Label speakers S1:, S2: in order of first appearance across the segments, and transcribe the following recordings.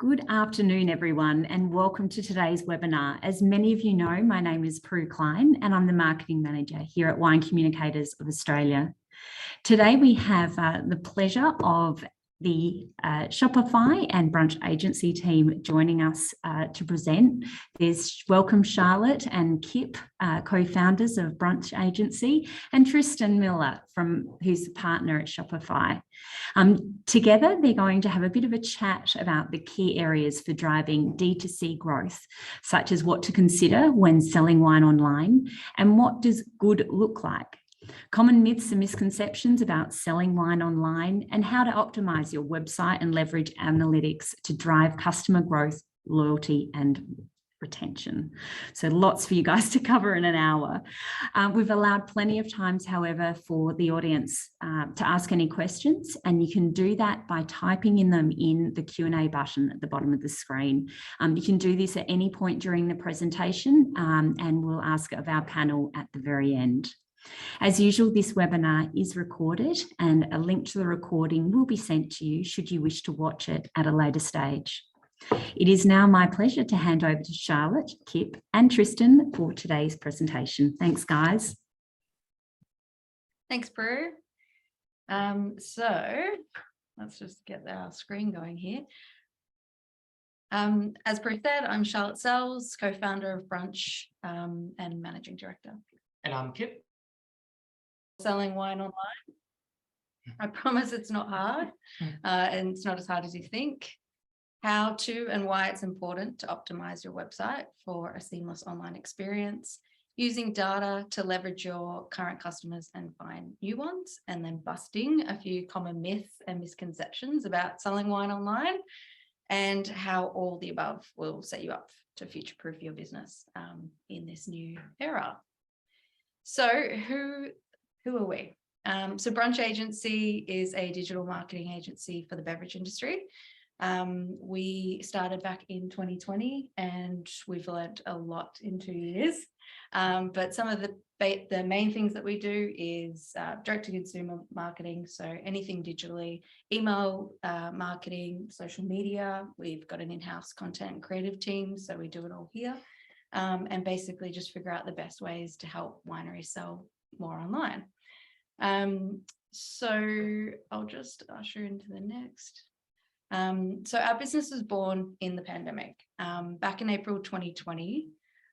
S1: Good afternoon, everyone, and welcome to today's webinar. As many of you know, my name is Prue Klein, and I'm the Marketing Manager here at Wine Communicators of Australia. Today, we have the pleasure of the Shopify and Brunch Agency team joining us to present. There's welcome Charlotte and Kip, co-founders of Brunch Agency, and Tristan Miller, who's the partner at Shopify. Together, they're going to have a bit of a chat about the key areas for driving DTC growth, such as what to consider when selling wine online and what does good look like. Common myths and misconceptions about selling wine online and how to optimize your website and leverage analytics to drive customer growth, loyalty, and retention. So lots for you guys to cover in an hour. We've allowed plenty of times, however, for the audience to ask any questions, and you can do that by typing in them in the Q&A button at the bottom of the screen. You can do this at any point during the presentation, and we'll ask of our panel at the very end. As usual, this webinar is recorded and a link to the recording will be sent to you should you wish to watch it at a later stage. It is now my pleasure to hand over to Charlotte, Kip and Tristan for today's presentation. Thanks, guys.
S2: Thanks, Prue. So let's just get our screen going here. As Prue said, I'm Charlotte Sells, co-founder of Brunch and managing director.
S3: And I'm Kip.
S2: Selling wine online. I promise it's not hard and it's not as hard as you think. How to and why it's important to optimize your website for a seamless online experience, using data to leverage your current customers and find new ones, and then busting a few common myths and misconceptions about selling wine online, and how all the above will set you up to future-proof your business in this new era. So who are we? So Brunch Agency is a digital marketing agency for the beverage industry. We started back in 2020 and we've learned a lot in 2 years. But some of the main things that we do is direct-to-consumer marketing. So anything digitally, email marketing, social media. We've got an in-house content and creative team, so we do it all here. And basically just figure out the best ways to help wineries sell more online. So I'll just usher into the next. So our business was born in the pandemic. Back in April 2020,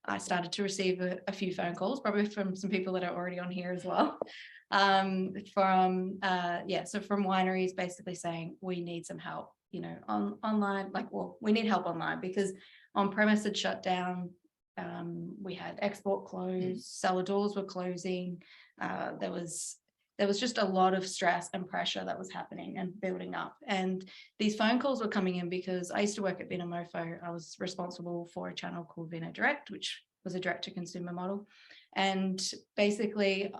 S2: I started to receive a few phone calls, probably from some people that are already on here as well. So from wineries basically saying we need some help, online, we need help online because on-premise had shut down. We had export closed, cellar doors were closing. There was just a lot of stress and pressure that was happening and building up. And these phone calls were coming in because I used to work at Vinomofo. I was responsible for a channel called Vino Direct, which was a direct-to-consumer model. And basically,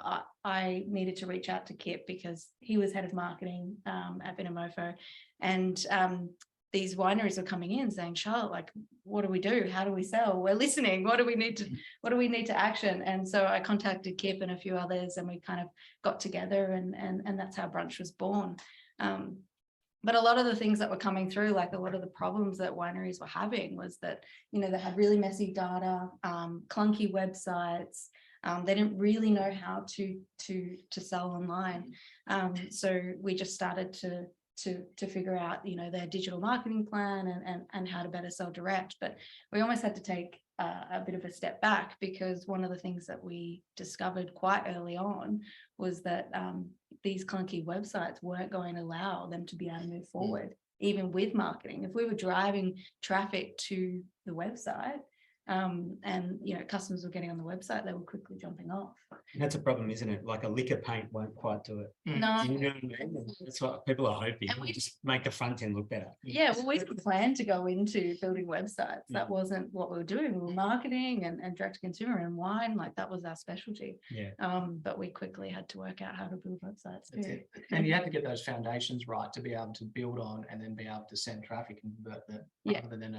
S2: I needed to reach out to Kip because he was head of marketing at Vinomofo. And these wineries are coming in saying, Charlotte, what do we do? How do we sell? We're listening. What do we need to action? And so I contacted Kip and a few others, and we kind of got together, and that's how Brunch was born. But a lot of the things that were coming through, like a lot of the problems that wineries were having was that, they had really messy data, clunky websites. They didn't really know how to sell online. So we just started to figure out, their digital marketing plan and how to better sell direct. But we almost had to take a bit of a step back because one of the things that we discovered quite early on was that these clunky websites weren't going to allow them to be able to move forward, even with marketing. If we were driving traffic to the website, and customers were getting on the website, they were quickly jumping off.
S3: And that's a problem, isn't it? Like a liquor paint won't quite do it.
S2: No.
S3: You know what I mean? That's what people are hoping. We just make the front end look better.
S2: Yeah, well, we didn't plan to go into building websites. That wasn't what we were doing. We were marketing and direct to consumer and wine, that was our specialty.
S3: Yeah.
S2: But we quickly had to work out how to build websites too.
S4: And you had to get those foundations right to be able to build on and then be able to send traffic and convert that, rather than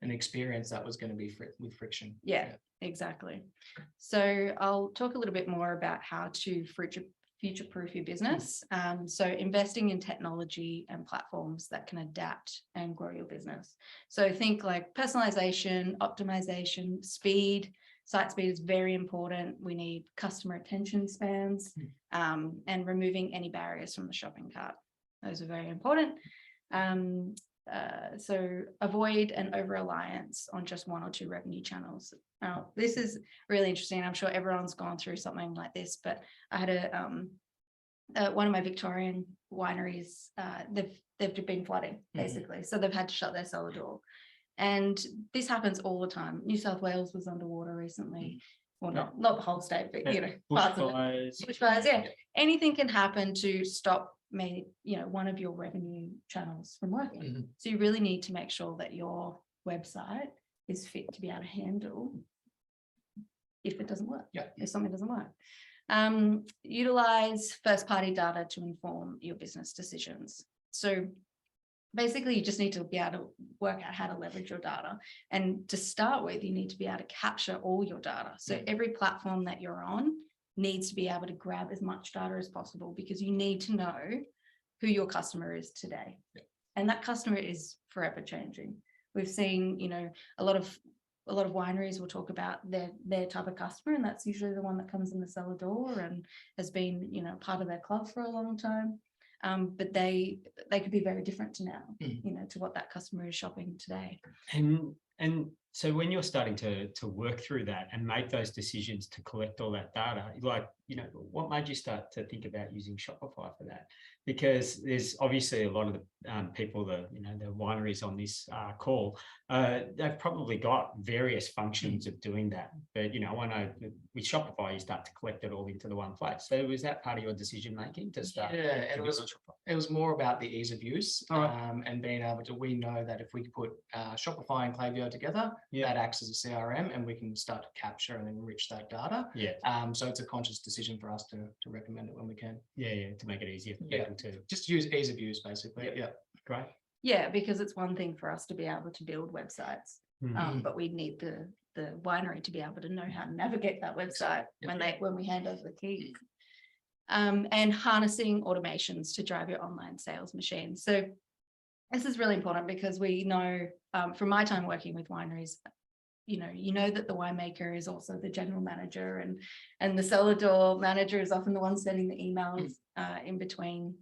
S4: an experience that was going to be with friction.
S2: Yeah, exactly. So I'll talk a little bit more about how to future-proof your business. So investing in technology and platforms that can adapt and grow your business. So think like personalization, optimization, speed. Site speed is very important. We need customer attention spans, and removing any barriers from the shopping cart. Those are very important. So avoid an over-reliance on just one or two revenue channels. Now, this is really interesting. I'm sure everyone's gone through something like this, but I had one of my Victorian wineries, they've been flooding, basically. So they've had to shut their cellar door. And this happens all the time. New South Wales was underwater recently. Well, not the whole state, but parts of it. Bushfires, yeah. Anything can happen to stop one of your revenue channels from working. So you really need to make sure that your website is fit to be able to handle if it doesn't work, if something doesn't work. Utilize first-party data to inform your business decisions. So basically, you just need to be able to work out how to leverage your data. And to start with, you need to be able to capture all your data. So every platform that you're on needs to be able to grab as much data as possible, because you need to know who your customer is today. And that customer is forever changing. We've seen, a lot of wineries will talk about their type of customer, and that's usually the one that comes in the cellar door and has been, part of their club for a long time. But they could be very different to now, to what that customer is shopping today.
S3: And so when you're starting to work through that and make those decisions to collect all that data, what made you start to think about using Shopify for that? Because there's obviously a lot of the people, the wineries on this call, they've probably got various functions of doing that. But, I know with Shopify, you start to collect it all into the one place. So was that part of your decision making to start?
S4: Yeah, it was more about the ease of use, and being able to, we know that if we put Shopify and Klaviyo together, that acts as a CRM, and we can start to capture and enrich that data. So it's a conscious decision for us to recommend it when we can.
S3: To make it easier for people to
S4: just use ease of use, basically.
S3: Great.
S2: Yeah, because it's one thing for us to be able to build websites, but we need the winery to be able to know how to navigate that website when we hand over the keys. And harnessing automations to drive your online sales machine. So this is really important, because we know from my time working with wineries, you know that the winemaker is also the general manager, and the cellar door manager is often the one sending the emails in between,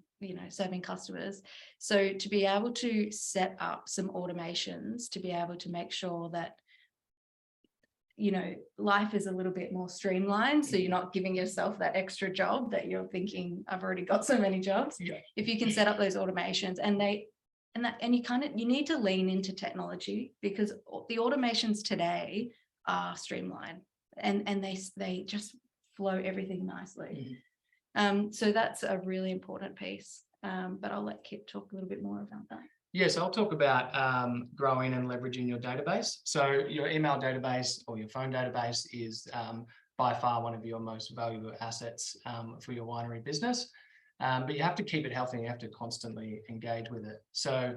S2: serving customers. So to be able to set up some automations to be able to make sure that life is a little bit more streamlined, so you're not giving yourself that extra job that you're thinking, I've already got so many jobs. If you can set up those automations, you need to lean into technology, because the automations today are streamlined and they just flow everything nicely. So that's a really important piece, but I'll let Kit talk a little bit more about that.
S4: Yes, I'll talk about growing and leveraging your database. So your email database or your phone database is by far one of your most valuable assets for your winery business. But you have to keep it healthy, and you have to constantly engage with it. So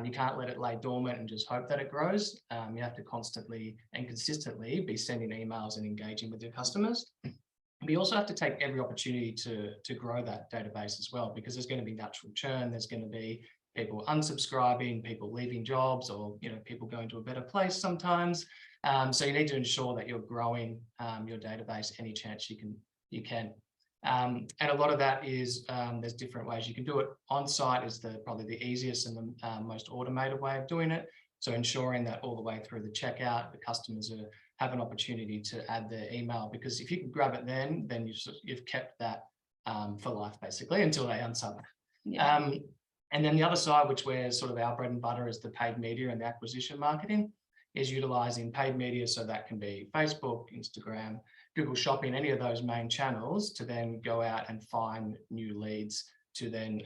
S4: you can't let it lay dormant and just hope that it grows. You have to constantly and consistently be sending emails and engaging with your customers. But you also have to take every opportunity to grow that database as well, because there's going to be natural churn. There's going to be people unsubscribing, people leaving jobs, or people going to a better place sometimes. So you need to ensure that you're growing your database any chance you can. And a lot of that is there's different ways you can do it. On-site is probably the easiest and the most automated way of doing it. So ensuring that all the way through the checkout, the customers have an opportunity to add their email, because if you can grab it then you've kept that for life, basically, until they unsub. And then the other side, which we're sort of our bread and butter, is the paid media and the acquisition marketing, is utilizing paid media. So that can be Facebook, Instagram, Google Shopping, any of those main channels, to then go out and find new leads to then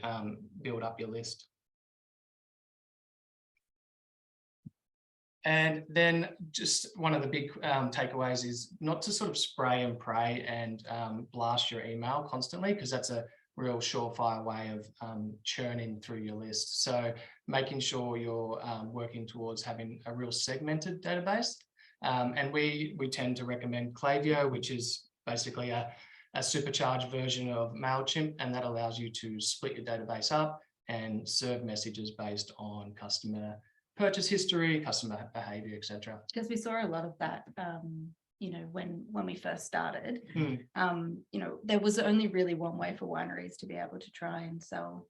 S4: build up your list. And then just one of the big takeaways is not to sort of spray and pray and blast your email constantly, because that's a real surefire way of churning through your list. So making sure you're working towards having a real segmented database. And we tend to recommend Klaviyo, which is basically a a supercharged version of MailChimp, and that allows you to split your database up and serve messages based on customer purchase history, customer behavior, etc.
S2: Because we saw a lot of that, you know, when we first started, you know, there was only really one way for wineries to be able to try and sell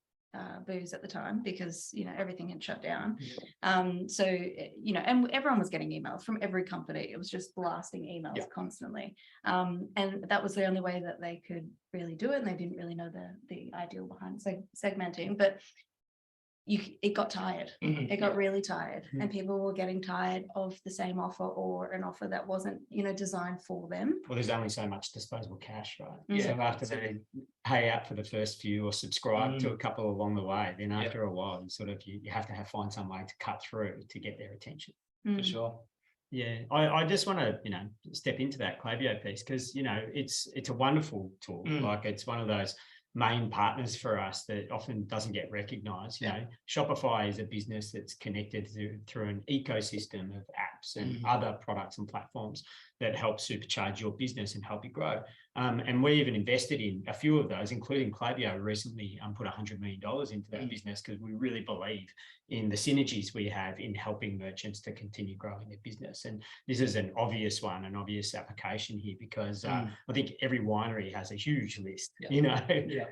S2: booze at the time, because, you know, everything had shut down. So, you know, and everyone was getting emails from every company. It was just blasting emails constantly. And that was the only way that they could really do it. And they didn't really know the ideal behind segmenting, but it got tired. It got really tired, and people were getting tired of the same offer, or an offer that wasn't, you know, designed for them.
S3: Well, there's only so much disposable cash, right? So after they pay out for the first few or subscribe to a couple along the way, then after a while, you have to find some way to cut through to get their attention.
S4: For sure.
S3: Yeah, I just want to, you know, step into that Klaviyo piece, because, you know, it's a wonderful tool. Like, it's one of those main partners for us that often doesn't get recognized. You know, Shopify is a business that's connected through an ecosystem of apps and other products and platforms that help supercharge your business and help you grow. And we even invested in a few of those, including Klaviyo recently, put $100 million into that business, because we really believe in the synergies we have in helping merchants to continue growing their business. And this is an obvious application here, because I think every winery has a huge list, you know,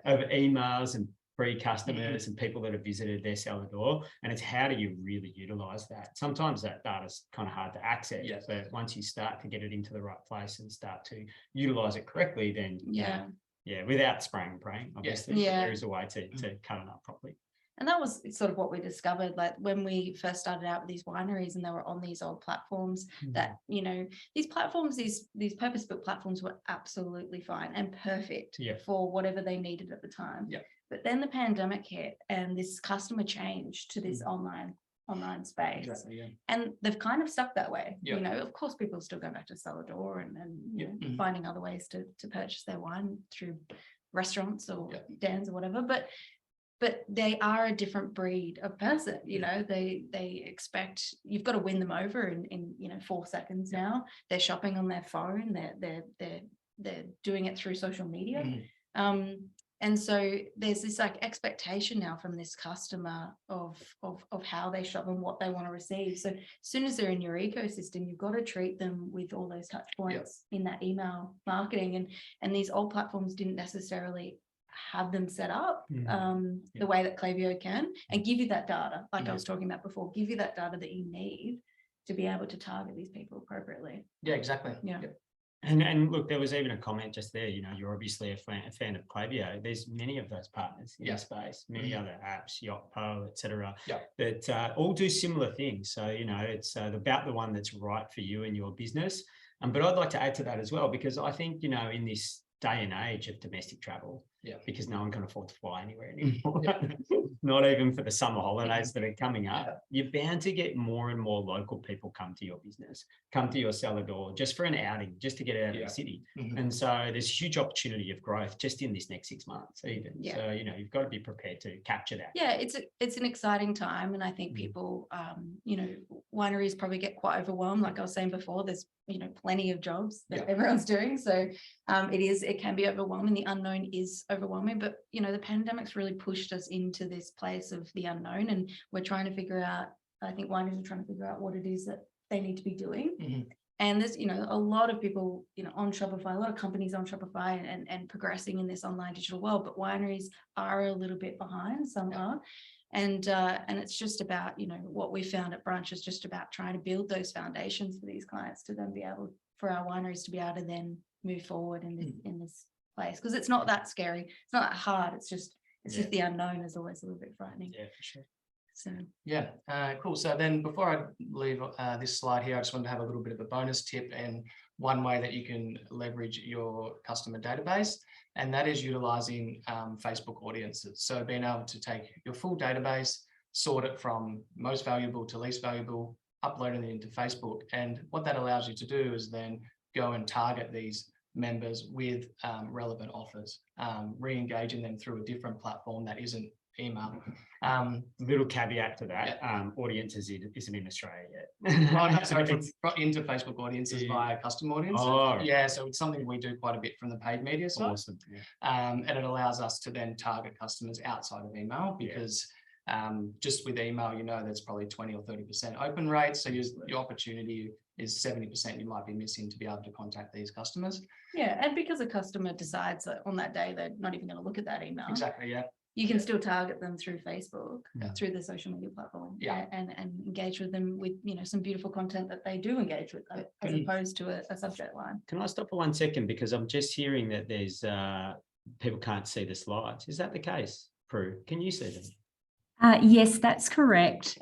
S3: of emails and free customers and people that have visited their cellar door. And it's, how do you really utilize that? Sometimes that data is kind of hard to access, but once you start to get it into the right place and start to utilize it correctly, then without spraying and praying, obviously, there is a way to cut it up properly.
S2: And that was sort of what we discovered, like when we first started out with these wineries and they were on these old platforms, that, you know, these platforms, these purpose-built platforms were absolutely fine and perfect for whatever they needed at the time. But then the pandemic hit, and this customer changed to this online space. And they've kind of stuck that way. You know, of course, people are still going back to cellar door and you know, finding other ways to purchase their wine through restaurants or dens or whatever. But they are a different breed of person. You know, they expect, you've got to win them over in you know, 4 seconds now. They're shopping on their phone. They're doing it through social media. And so there's this like expectation now from this customer of how they shop and what they want to receive. So as soon as they're in your ecosystem, you've got to treat them with all those touch points in that email marketing. And these old platforms didn't necessarily have them set up the way that Klaviyo can, and give you that data, like I was talking about before, give you that data that you need to be able to target these people appropriately.
S4: Yeah, exactly.
S3: And look, there was even a comment just there, you know, you're obviously a fan of Klaviyo. There's many of those partners in the space, many other apps, Yotpo, etc., that all do similar things. So, you know, it's about the one that's right for you and your business. But I'd like to add to that as well, because I think, you know, in this day and age of domestic travel, because no one can afford to fly anywhere anymore, not even for the summer holidays that are coming up, you're bound to get more and more local people come to your business, come to your cellar door just for an outing, just to get out of the city. And so there's a huge opportunity of growth just in this next 6 months even. So, you know, you've got to be prepared to capture that.
S2: Yeah, it's an exciting time. And I think people, you know, wineries probably get quite overwhelmed. Like I was saying before, there's, you know, plenty of jobs that everyone's doing. So it can be overwhelming. The unknown is overwhelming, but, you know, the pandemic's really pushed us into this place of the unknown, and we're trying to figure out, I think wineries are trying to figure out what it is that they need to be doing. And there's, you know, a lot of people, you know, on Shopify, a lot of companies on Shopify and progressing in this online digital world, but wineries are a little bit behind, some are. And it's just about, you know, what we found at Brunch is just about trying to build those foundations for these clients to then be able, for our wineries to be able to then move forward in this place, because it's not that scary, it's not that hard, it's just the unknown is always a little bit frightening.
S3: Yeah, for sure.
S2: So
S4: cool. So then before I leave this slide here, I just wanted to have a little bit of a bonus tip, and one way that you can leverage your customer database, and that is utilizing Facebook audiences. So being able to take your full database, sort it from most valuable to least valuable, uploading it into Facebook. And what that allows you to do is then go and target these members with relevant offers, re-engaging them through a different platform that isn't email.
S3: Little caveat to that, audience isn't in Australia yet.
S4: Oh, no, sorry,
S3: It's-
S4: into Facebook audiences
S3: Yeah.
S4: via custom audiences.
S3: Oh,
S4: Yeah, so it's something we do quite a bit from the paid media side.
S3: awesome. Yeah.
S4: And it allows us to then target customers outside of email because just with email, there's probably 20 or 30% open rate. So your opportunity is 70% you might be missing to be able to contact these customers.
S2: Yeah, and because a customer decides that on that day they're not even going to look at that email.
S4: Exactly, yeah.
S2: You can still target them through Facebook,
S3: Yeah.
S2: through the social media platform,
S4: Yeah.
S2: and engage with them with some beautiful content that they do engage with, as opposed to a subject line.
S3: Can I stop for 1 second? Because I'm just hearing that there's people can't see the slides. Is that the case, Prue? Can you see them?
S1: Yes, that's correct,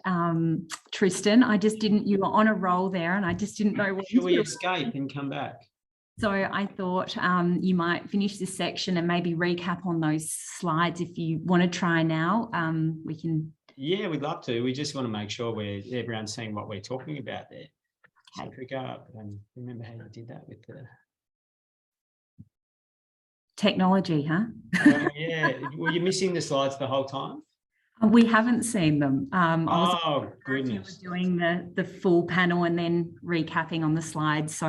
S1: Tristan. You were on a roll there and I just didn't know what
S3: Should we escape and come back?
S1: So I thought you might finish this section and maybe recap on those slides if you want to try now. We can.
S3: Yeah, we'd love to. We just want to make sure everyone's seeing what we're talking about there. So if we go up and remember how you did that with the
S1: Technology, huh?
S3: yeah. Were you missing the slides the whole time?
S1: We haven't seen them.
S3: Oh, goodness.
S1: Doing the full panel and then recapping on the slides. So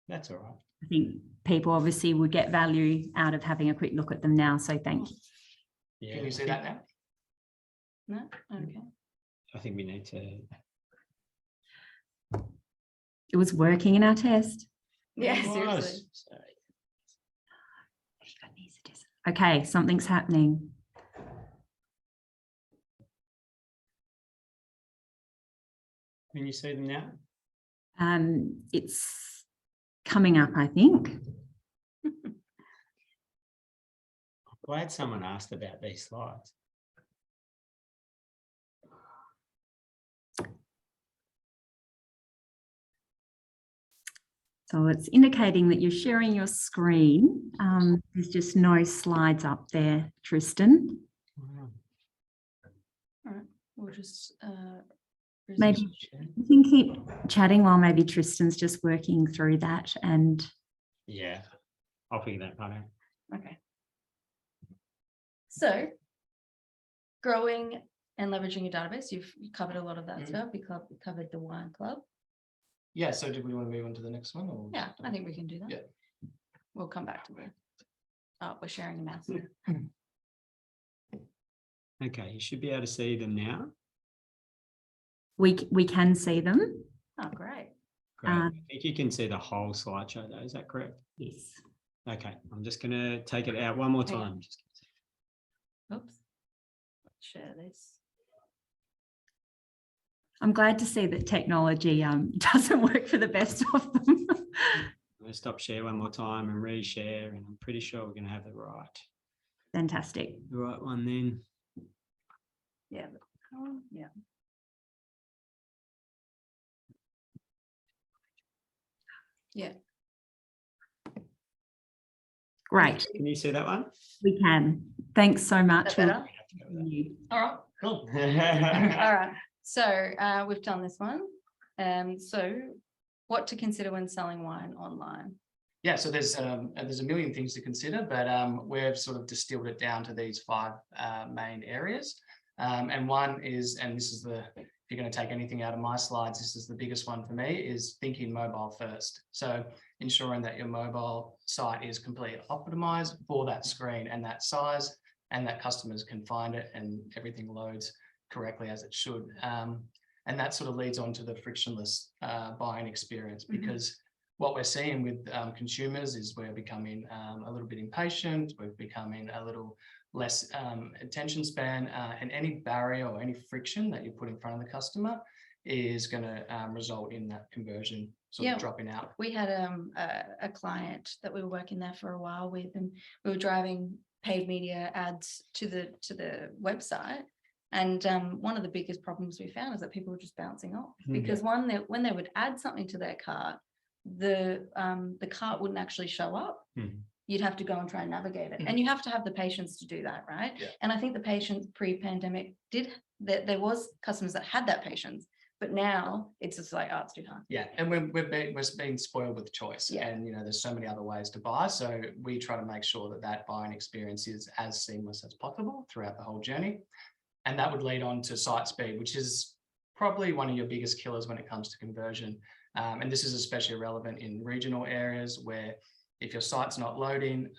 S3: That's all right.
S1: I think people obviously would get value out of having a quick look at them now. So thank you.
S3: Yeah,
S4: Can you see that now?
S2: No, okay.
S3: I think we need to.
S1: It was working in our test.
S2: Yeah,
S3: It was.
S2: seriously.
S3: So,
S1: Okay, something's happening.
S3: can you see them now?
S1: It's coming up, I think.
S3: Glad someone asked about these slides.
S1: So it's indicating that you're sharing your screen. There's just no slides up there, Tristan.
S3: Wow.
S2: All right, we'll just
S1: Maybe you can keep chatting while maybe Tristan's just working through that. And
S3: Yeah, I'll figure that part out.
S2: Okay. So, growing and leveraging your database, you've covered a lot of that stuff. You covered the wine club.
S4: Yeah, so did we want to move on to the next one? Or
S2: Yeah, I think we can do that.
S4: Yeah.
S2: We'll come back to it. Oh, we're sharing a mouse.
S3: Okay, you should be able to see them now.
S1: we can see them.
S2: Oh, great.
S3: Great. I think you can see the whole slideshow though, is that correct?
S1: Yes.
S3: Okay, I'm just going to take it out one more
S2: Hang on.
S3: time.
S2: Oops. Share this.
S1: I'm glad to see that technology doesn't work for the best of them.
S3: I'm going to stop share one more time and reshare, and I'm pretty sure we're going to have the
S1: Fantastic.
S3: right one then.
S2: Yeah. Yeah. Yeah.
S1: Great.
S3: Can you see that one?
S1: We can. Thanks so much.
S2: Is that better?
S1: You.
S2: All right.
S4: Cool.
S2: All right. So we've done this one. So what to consider when selling wine online?
S4: Yeah, so there's a million things to consider, but we've sort of distilled it down to these 5 main areas. And one is, and this is if you're going to take anything out of my slides, this is the biggest one for me, is thinking mobile first. So ensuring that your mobile site is completely optimized for that screen and that size, and that customers can find it and everything loads correctly as it should. And that sort of leads on to the frictionless buying experience, because what we're seeing with consumers is we're becoming a little bit impatient, we're becoming a little less attention span, and any barrier or any friction that you put in front of the customer is going to result in that conversion sort of dropping out.
S2: We had a client that we were working there for a while with, and we were driving paid media ads to the website. And one of the biggest problems we found is that people were just bouncing off, because when they would add something to their cart, the cart wouldn't actually show up. You'd have to go and try and navigate it, and you have to have the patience to do that, right?
S4: Yeah.
S2: And I think the patience pre-pandemic there was customers that had that patience, But now it's just like, oh, it's too hard.
S4: Yeah, and we're being spoiled with choice,
S2: Yeah.
S4: and there's so many other ways to buy. So we try to make sure that that buying experience is as seamless as possible throughout the whole journey. And that would lead on to site speed, which is probably one of your biggest killers when it comes to conversion. And this is especially relevant in regional areas where if your site's not loading,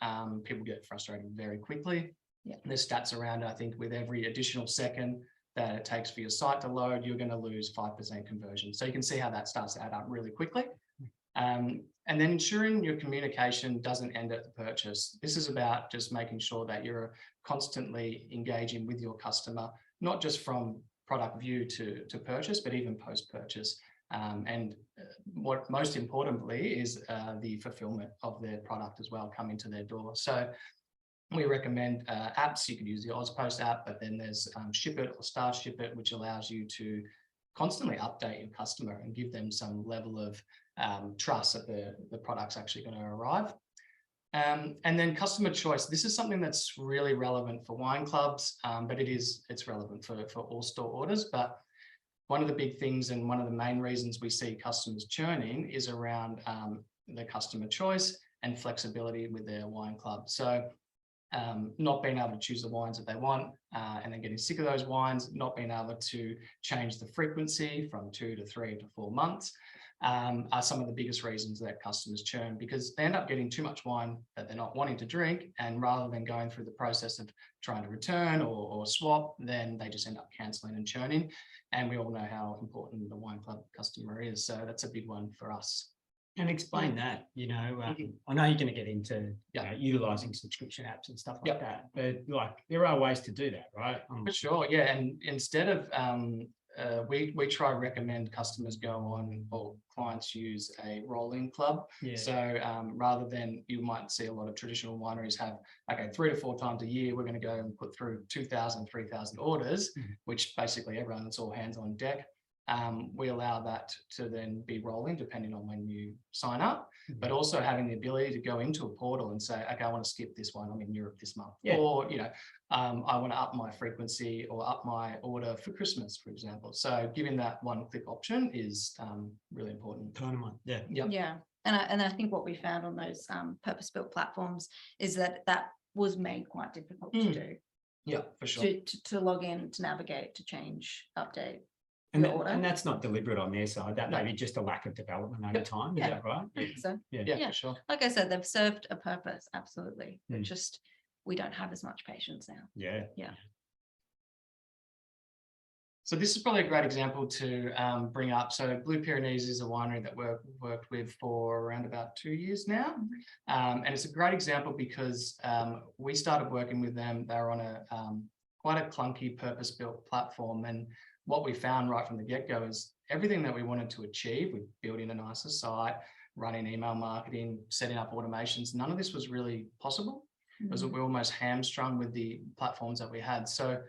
S4: people get frustrated very quickly.
S2: Yeah.
S4: There's stats around, I think, with every additional second that it takes for your site to load, you're going to lose 5% conversion. So you can see how that starts to add up really quickly. And then ensuring your communication doesn't end at the purchase. This is about just making sure that you're constantly engaging with your customer, not just from product view to purchase, but even post-purchase. And what most importantly is the fulfillment of their product as well coming to their door. So we recommend apps. You could use the AusPost app, but then there's Ship It or Start Ship It, which allows you to constantly update your customer and give them some level of trust that the product's actually going to arrive. And then customer choice. This is something that's really relevant for wine clubs, but it's relevant for all store orders. But one of the big things and one of the main reasons we see customers churning is around the customer choice and flexibility with their wine club. So not being able to choose the wines that they want and then getting sick of those wines, not being able to change the frequency from 2 to 3 to 4 months are some of the biggest reasons that customers churn, because they end up getting too much wine that they're not wanting to drink, and rather than going through the process of trying to return or swap, then they just end up cancelling and churning. And we all know how important the wine club customer is, so that's a big one for us.
S3: And explain that, I know you're going to get into utilizing subscription apps and stuff like that, but like there are ways to do that, right?
S4: For sure, yeah. And instead of we try to recommend customers go on, or clients use a rolling club.
S3: Yeah.
S4: So rather than, you might see a lot of traditional wineries have, okay, 3 to 4 times a year, we're going to go and put through 2,000, 3,000 orders, which basically everyone, it's all hands on deck. We allow that to then be rolling depending on when you sign up, but also having the ability to go into a portal and say, okay, I want to skip this one, I'm in Europe this month, or I want to up my frequency or up my order for Christmas, for example. So giving that one-click option is really important.
S2: Yeah. And I think what we found on those purpose-built platforms is that was made quite difficult to do.
S4: Yeah, for sure.
S2: To log in, to navigate, to change, update.
S3: And that's not deliberate on their side. That may be just a lack of development over time. Is that right?
S2: So
S4: yeah, for sure.
S2: Like I said, they've served a purpose, absolutely. But just we don't have as much patience now.
S3: Yeah.
S4: So this is probably a great example to bring up. So Blue Pyrenees is a winery that we've worked with for around about 2 years now. And it's a great example because we started working with them. They're on a quite a clunky purpose-built platform. And what we found right from the get-go is everything that we wanted to achieve with building a nicer site, running email marketing, setting up automations, none of this was really possible. Because we were almost hamstrung with the platforms that we had. So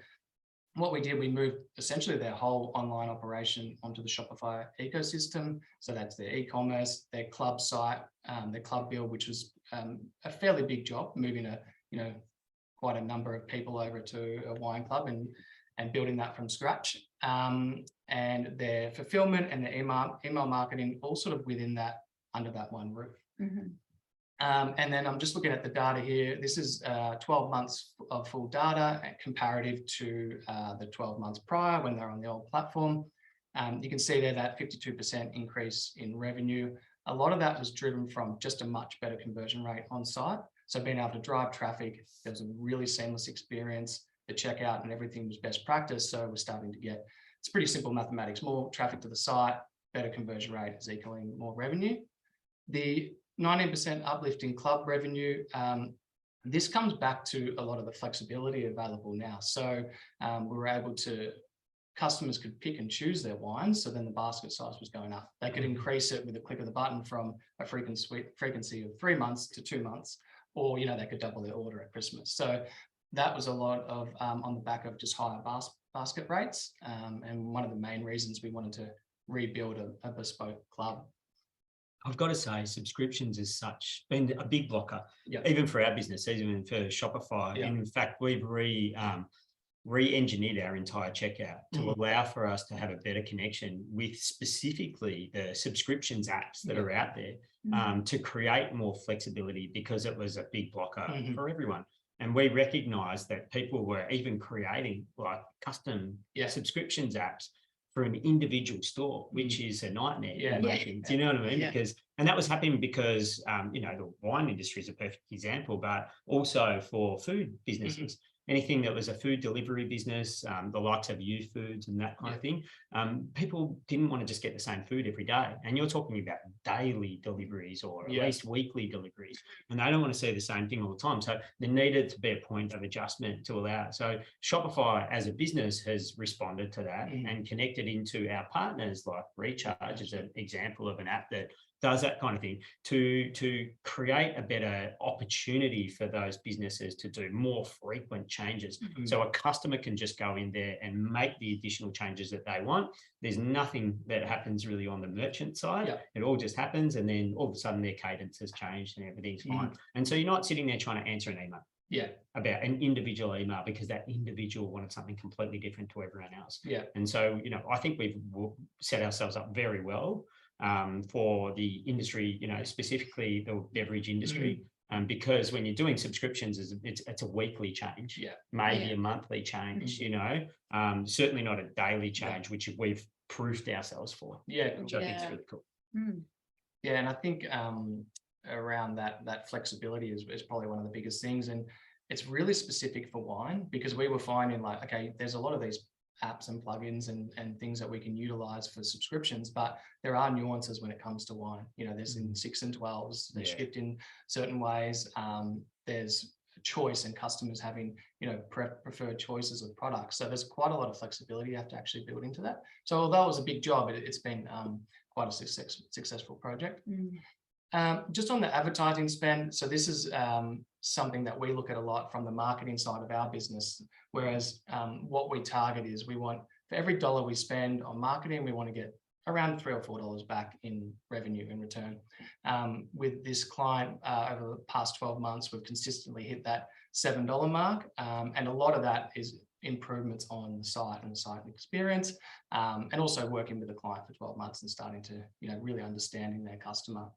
S4: what we did, we moved essentially their whole online operation onto the Shopify ecosystem. So that's their e-commerce, their club site, their club build, which was a fairly big job, moving quite a number of people over to a wine club and building that from scratch. And their fulfillment and their email marketing all sort of within that, under that one roof. And then I'm just looking at the data here. This is 12 months of full data comparative to the 12 months prior when they're on the old platform. You can see there that 52% increase in revenue. A lot of that was driven from just a much better conversion rate on site. So being able to drive traffic, there was a really seamless experience. The checkout and everything was best practice. So we're starting to get, it's pretty simple mathematics, more traffic to the site, better conversion rate is equaling more revenue. The 19% uplift in club revenue, this comes back to a lot of the flexibility available now. So we were able to, customers could pick and choose their wines. So then the basket size was going up. They could increase it with a click of the button from a frequency of 3 months to 2 months, or, they could double their order at Christmas. So that was a lot of on the back of just higher basket rates. And one of the main reasons we wanted to rebuild a bespoke club.
S3: I've got to say, subscriptions as such been a big blocker,
S4: Yeah.
S3: even for our business, even for Shopify.
S4: Yeah.
S3: In fact, we've re-engineered our entire checkout to allow for us to have a better connection with specifically the subscriptions apps that are out there, to create more flexibility, because it was a big blocker for everyone. And we recognized that people were even creating like custom subscriptions apps for an individual store, which is a nightmare. Do you know what I mean? Because, and that was happening because, you know, the wine industry is a perfect example, but also for food businesses. Anything that was a food delivery business, the likes of U Foods and that kind of thing, people didn't want to just get the same food every day. And you're talking about daily deliveries or at least weekly deliveries, and they don't want to see the same thing all the time. So there needed to be a point of adjustment to allow it. So Shopify as a business has responded to that and connected into our partners like Recharge as an example of an app that does that kind of thing to create a better opportunity for those businesses to do more frequent changes. So a customer can just go in there and make the additional changes that they want. There's nothing that happens really on the merchant side. It all just happens, and then all of a sudden their cadence has changed and everything's fine. And so you're not sitting there trying to answer an email about an individual email because that individual wanted something completely different to everyone else. And so, you know, I think we've set ourselves up very well for the industry, you know, specifically the beverage industry, because when you're doing subscriptions, it's a weekly change, maybe a monthly change, you know, certainly not a daily change, which we've proofed ourselves for, which I think is really cool.
S4: And I think around that flexibility is probably one of the biggest things, and it's really specific for wine, because we were finding like, okay, there's a lot of these apps and plugins and things that we can utilize for subscriptions, but there are nuances when it comes to wine. You know, there's in 6 and 12s, they're shipped in certain ways. There's choice and customers having, you know, preferred choices of products. So there's quite a lot of flexibility you have to actually build into that. So although it was a big job, it's been quite a successful project. Just on the advertising spend, so this is something that we look at a lot from the marketing side of our business, whereas what we target is we want, for every dollar we spend on marketing, we want to get around $3 or $4 back in revenue in return. With this client, over the past 12 months, we've consistently hit that $7 mark, and a lot of that is improvements on the site and the site experience, and also working with the client for 12 months and starting to, you know, really understanding their customer.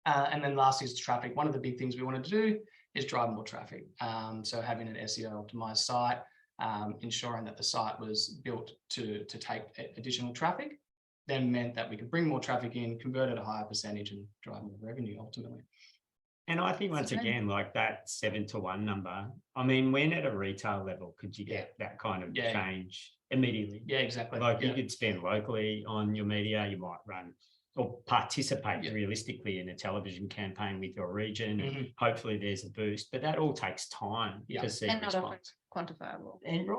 S4: And then lastly is traffic. One of the big things we wanted to do is drive more traffic. So having an SEO optimized site, ensuring that the site was built to take additional traffic, then meant that we could bring more traffic in, convert at a higher percentage, and drive more revenue ultimately.
S3: And I think once again, like that 7-to-1 number, I mean, when at a retail level could you get that kind of change immediately?
S4: Exactly.
S3: Like you could spend locally on your media, you might run or participate realistically in a television campaign with your region. Hopefully there's a boost, but that all takes time to see
S2: and not
S3: response.
S2: Quantifiable.
S3: And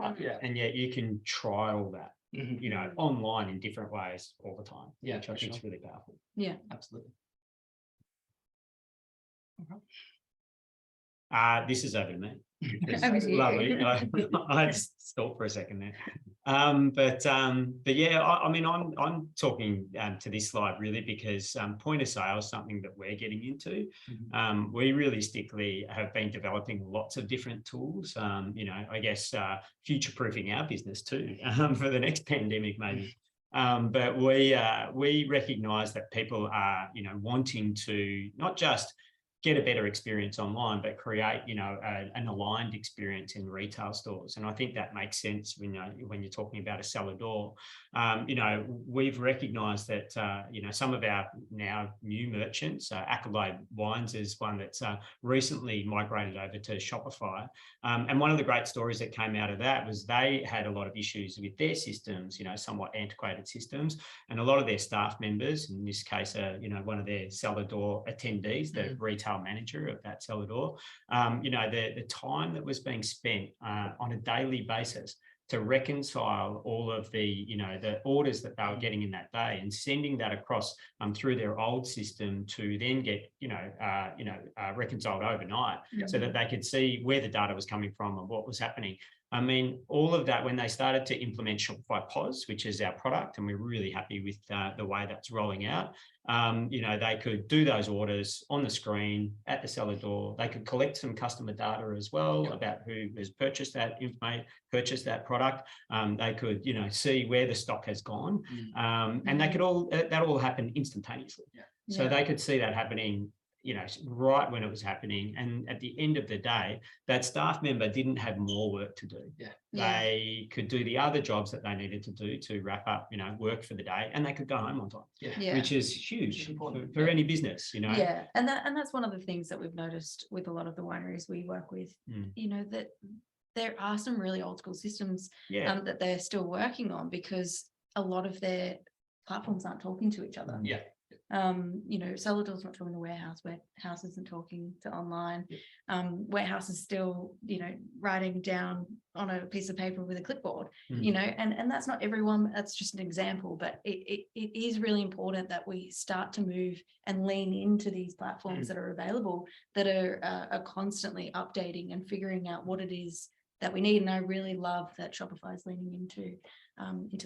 S3: and yet you can try all that, you know, online in different ways all the time, which I think is really powerful.
S4: Absolutely.
S3: This is over to me.
S2: Lovely.
S3: I just stopped for a second there. But yeah, I mean, I'm talking to this slide really because point of sale is something that we're getting into. We realistically have been developing lots of different tools, you know, I guess future-proofing our business too for the next pandemic maybe. But we recognise that people are, you know, wanting to not just get a better experience online, but create, you know, an aligned experience in retail stores. And I think that makes sense when you're talking about a cellar door. You know, we've recognised that, you know, some of our now new merchants, Accolade Wines is one that's recently migrated over to Shopify. And one of the great stories that came out of that was they had a lot of issues with their systems, you know, somewhat antiquated systems. And a lot of their staff members, in this case, you know, one of their cellar door attendees, the retail manager of that cellar door, you know, the time that was being spent on a daily basis to reconcile all of the, you know, the orders that they were getting in that day and sending that across through their old system to then get, reconciled overnight so that they could see where the data was coming from and what was happening. I mean, all of that, when they started to implement Shopify POS, which is our product, and we're really happy with the way that's rolling out, you know, they could do those orders on the screen at the seller door. They could collect some customer data as well about who has purchased that information, purchased that product. They could, you know, see where the stock has gone, and they could all that all happen instantaneously. So they could see that happening, you know, right when it was happening. And at the end of the day, that staff member didn't have more work to do. They could do the other jobs that they needed to do to wrap up, you know, work for the day, and they could go home on time, which is huge for any business, you know.
S2: And that's one of the things that we've noticed with a lot of the wineries we work with, you know, that there are some really old school systems that they're still working on, because a lot of their platforms aren't talking to each other. You know, seller door's not talking to warehouse isn't talking to online. Warehouse is still, you know, writing down on a piece of paper with a clipboard, you know, and that's not everyone. That's just an example, but it is really important that we start to move and lean into these platforms that are available, that are constantly updating and figuring out what it is that we need. And I really love that Shopify is leaning into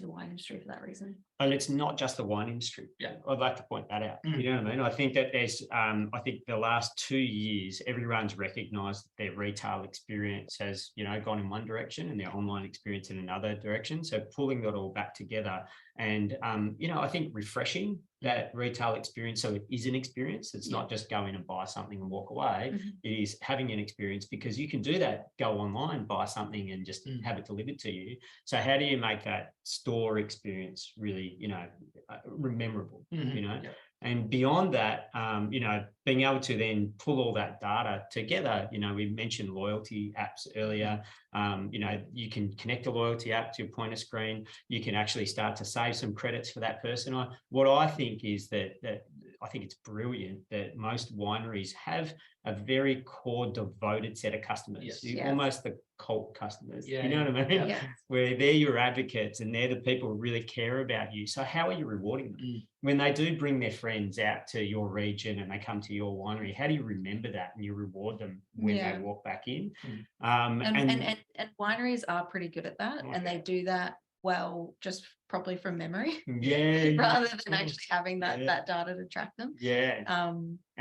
S2: the wine industry for that reason.
S3: And it's not just the wine industry. I'd like to point that out. You know what I mean? I think that there's, I think the last 2 years, everyone's recognised that their retail experience has, you know, gone in one direction and their online experience in another direction. So pulling that all back together and, you know, I think refreshing that retail experience, so it is an experience. It's not just go in and buy something and walk away. It is having an experience, because you can do that, go online, buy something and just have it delivered to you. So how do you make that store experience really, you know, memorable, you know? And beyond that, you know, being able to then pull all that data together, you know, we mentioned loyalty apps earlier. You know, you can connect a loyalty app to your pointer screen. You can actually start to save some credits for that person. What I think is that I think it's brilliant that most wineries have a very core devoted set of customers, almost the cult customers, you know what I mean? Where they're your advocates and they're the people who really care about you. So how are you rewarding them? When they do bring their friends out to your region and they come to your winery, how do you remember that and you reward them when they walk back in?
S2: And wineries are pretty good at that, and they do that well, just probably from memory, rather than actually having that data to track them.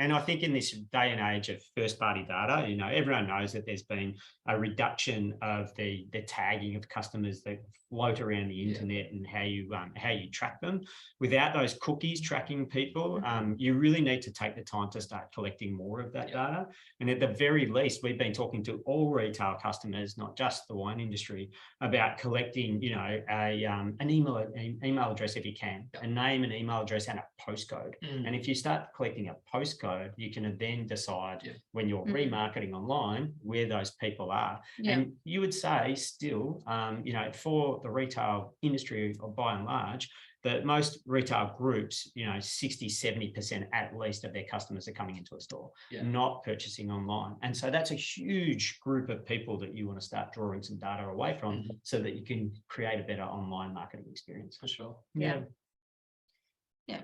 S2: And I think in this day and age of first-party data, you know, everyone knows that there's been a reduction of the tagging of customers that float around the internet and how you track them. Without those cookies tracking people, you really need to take the time to start collecting more of that data. And at the very least, we've been talking to all retail customers, not just the wine industry, about collecting, you know, an email address if you can, a name, an email address, and a postcode. And if you start collecting a postcode, you can then decide when you're remarketing online where those people are. And you would say still, you know, for the retail industry, or by and large, that most retail groups, you know, 60-70% at least of their customers are coming into a store, not purchasing online. And so that's a huge group of people that you want to start drawing some data away from, so that you can create a better online marketing experience.
S4: For sure.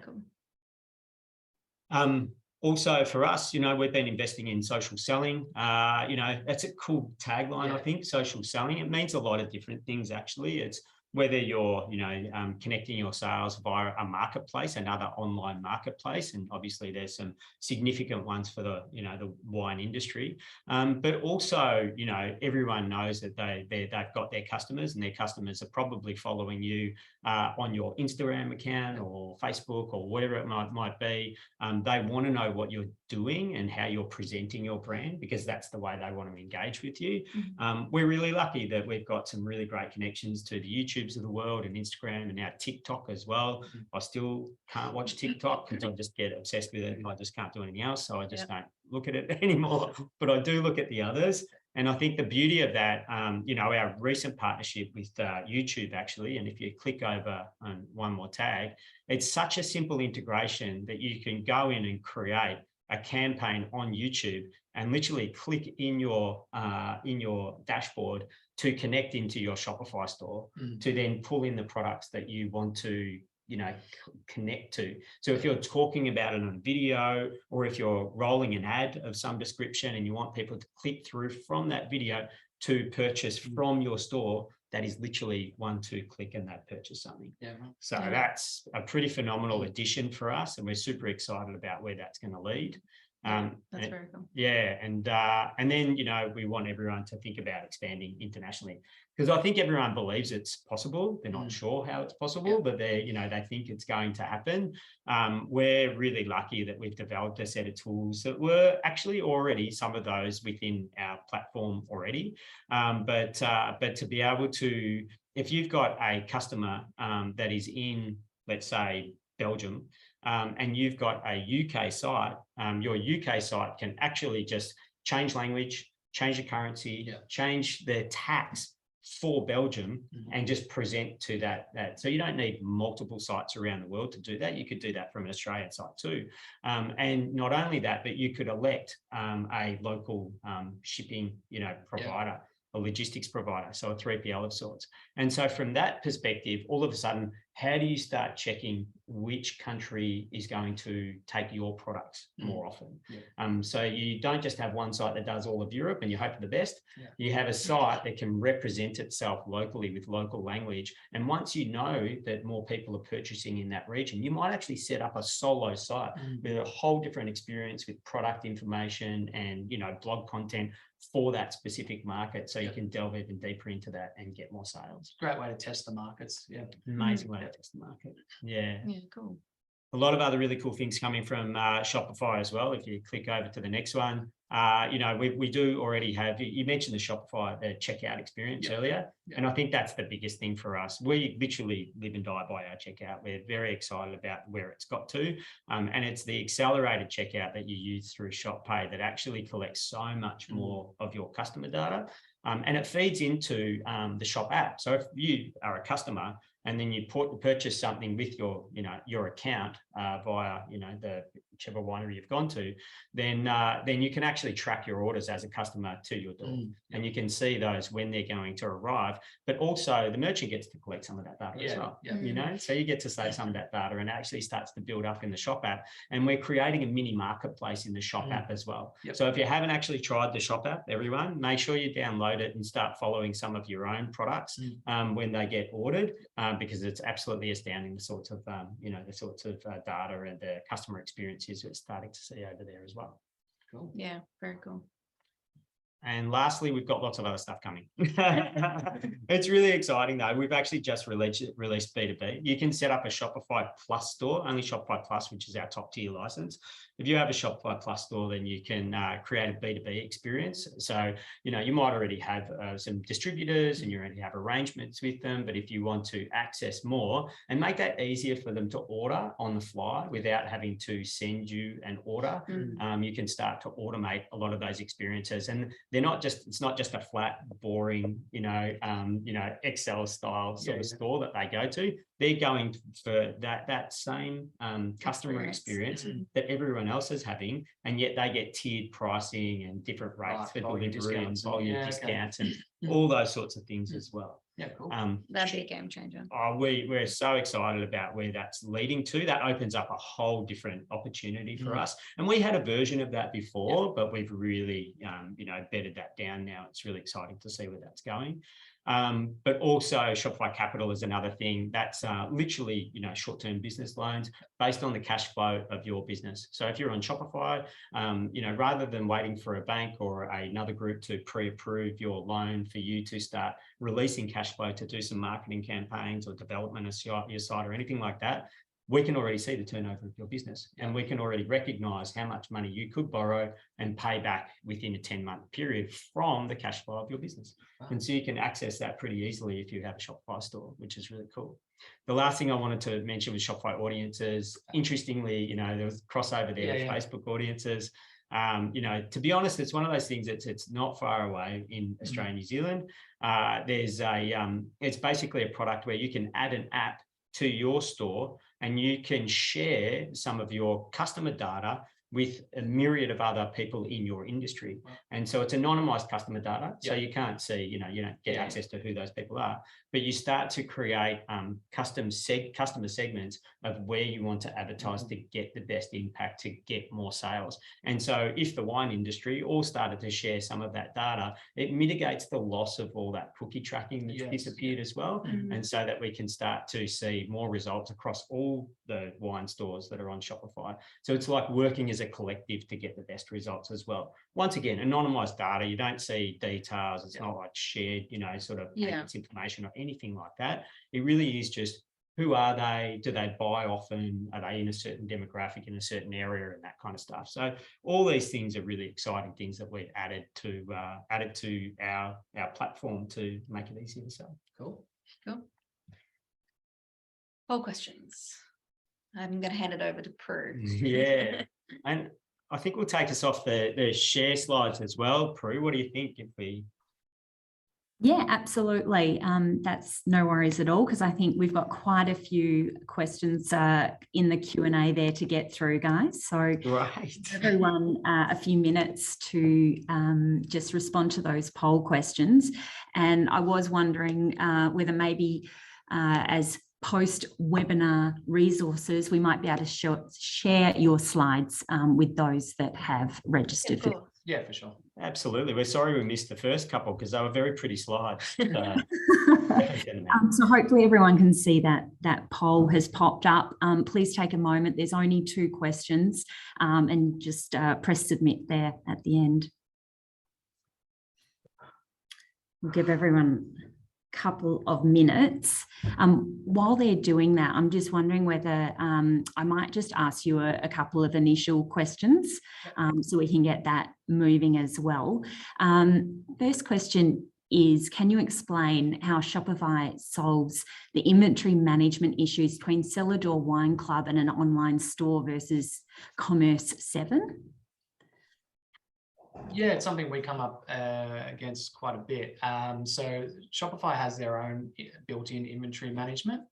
S2: Cool.
S3: Also for us, you know, we've been investing in social selling. You know, that's a cool tagline, I think, social selling. It means a lot of different things, actually. It's whether you're, you know, connecting your sales via a marketplace, another online marketplace, and obviously there's some significant ones for the, you know, the wine industry. But also, you know, everyone knows that they've got their customers, and their customers are probably following you on your Instagram account or Facebook or whatever it might be. They want to know what you're doing and how you're presenting your brand, because that's the way they want to engage with you. We're really lucky that we've got some really great connections to the YouTubes of the world and Instagram, and now TikTok as well. I still can't watch TikTok because I just get obsessed with it and I just can't do anything else. So I just don't look at it anymore, but I do look at the others. And I think the beauty of that, you know, our recent partnership with YouTube, actually, and if you click over on one more tag, it's such a simple integration that you can go in and create a campaign on YouTube and literally click in your dashboard to connect into your Shopify store to then pull in the products that you want to, you know, connect to. So if you're talking about it on video, or if you're rolling an ad of some description and you want people to click through from that video to purchase from your store, that is literally 1-2 click and they've purchased something.
S4: Yeah.
S3: So that's a pretty phenomenal addition for us, and we're super excited about where that's going to lead.
S2: That's very cool.
S3: Yeah, and then we want everyone to think about expanding internationally, because I think everyone believes it's possible. They're not sure how it's possible, but they think it's going to happen. We're really lucky that we've developed a set of tools that were actually already some of those within our platform already. But to be able to, if you've got a customer that is in, let's say, Belgium, and you've got a UK site, your UK site can actually just change language, change the currency, change the tax for Belgium, and just present to that. So you don't need multiple sites around the world to do that. You could do that from an Australian site too. And not only that, but you could elect a local shipping provider, a logistics provider, so a 3PL of sorts. And so from that perspective, all of a sudden, how do you start checking which country is going to take your products more often? So you don't just have one site that does all of Europe and you hope for the best. You have a site that can represent itself locally with local language. And once you know that more people are purchasing in that region, you might actually set up a solo site with a whole different experience with product information and blog content for that specific market, so you can delve even deeper into that and get more sales.
S4: Great way to test the markets. Yeah,
S3: amazing way to test the market. Yeah,
S2: cool.
S3: A lot of other really cool things coming from Shopify as well. If you click over to the next one, we do already have, you mentioned the Shopify, the checkout experience earlier. And I think that's the biggest thing for us. We literally live and die by our checkout. We're very excited about where it's got to. And it's the accelerated checkout that you use through ShopPay that actually collects so much more of your customer data. And it feeds into the Shop app. So if you are a customer and then you purchase something with your account via whichever winery you've gone to, then you can actually track your orders as a customer to your door, and you can see those when they're going to arrive. But also the merchant gets to collect some of that data as well. So you get to save some of that data, and it actually starts to build up in the Shop app. And we're creating a mini marketplace in the Shop app as well. So if you haven't actually tried the Shop app, everyone, make sure you download it and start following some of your own products when they get ordered. Because it's absolutely astounding the sorts of data and the customer experiences we're starting to see over there as well.
S2: Cool. Yeah, very cool.
S3: And lastly, we've got lots of other stuff coming. It's really exciting though. We've actually just released B2B. You can set up a Shopify Plus store, only Shopify Plus, which is our top tier license. If you have a Shopify Plus store, then you can create a B2B experience. So, you might already have some distributors and you already have arrangements with them. But if you want to access more and make that easier for them to order on the fly without having to send you an order, you can start to automate a lot of those experiences. And it's not just a flat, boring, Excel style sort of store that they go to. They're going for that same customer experience that everyone else is having, and yet they get tiered pricing and different rates for delivery and volume discounts and all those sorts of things as well.
S4: Yeah, cool.
S2: That'd be a game changer.
S3: We're so excited about where that's leading to. That opens up a whole different opportunity for us. And we had a version of that before, but we've really, bedded that down now. It's really exciting to see where that's going. But also Shopify Capital is another thing that's literally, short-term business loans based on the cash flow of your business. So if you're on Shopify, rather than waiting for a bank or another group to pre-approve your loan for you to start releasing cash flow to do some marketing campaigns or development of your site or anything like that, we can already see the turnover of your business, and we can already recognize how much money you could borrow and pay back within a 10-month period from the cash flow of your business. And so you can access that pretty easily if you have a Shopify store, which is really cool. The last thing I wanted to mention was Shopify audiences. Interestingly, there was crossover there with Facebook audiences. To be honest, it's one of those things that's it's not far away in Australia and New Zealand. It's basically a product where you can add an app to your store and you can share some of your customer data with a myriad of other people in your industry. And so it's anonymized customer data. So you can't see, you don't get access to who those people are, but you start to create customer segments of where you want to advertise to get the best impact, to get more sales. And so if the wine industry all started to share some of that data, it mitigates the loss of all that cookie tracking that's disappeared as well. And so that we can start to see more results across all the wine stores that are on Shopify. So it's like working as a collective to get the best results as well. Once again, anonymized data, you don't see details. It's not like shared, sort of payments information or anything like that. It really is just, who are they? Do they buy often? Are they in a certain demographic in a certain area and that kind of stuff? So all these things are really exciting things that we've added to our platform to make it easier to sell.
S2: Cool. Poll questions. I'm going to hand it over to Prue.
S3: Yeah. And I think we'll take us off the share slides as well. Prue, what do you think if we...
S1: Yeah, absolutely. That's no worries at all, because I think we've got quite a few questions in the Q&A there to get through, guys. So
S3: right.
S1: Everyone a few minutes to just respond to those poll questions. And I was wondering whether maybe as post-webinar resources, we might be able to share your slides with those that have registered.
S4: Yeah, for sure.
S3: Absolutely. We're sorry we missed the first couple because they were very pretty slides.
S1: So hopefully everyone can see that poll has popped up. Please take a moment. There's only 2 questions and just press submit there at the end. We'll give everyone a couple of minutes. While they're doing that, I'm just wondering whether I might just ask you a couple of initial questions so we can get that moving as well. First question is, can you explain how Shopify solves the inventory management issues between Cellar Door Wine Club and an online store versus Commerce 7?
S4: Yeah, it's something we come up against quite a bit. So Shopify has their own built-in inventory management,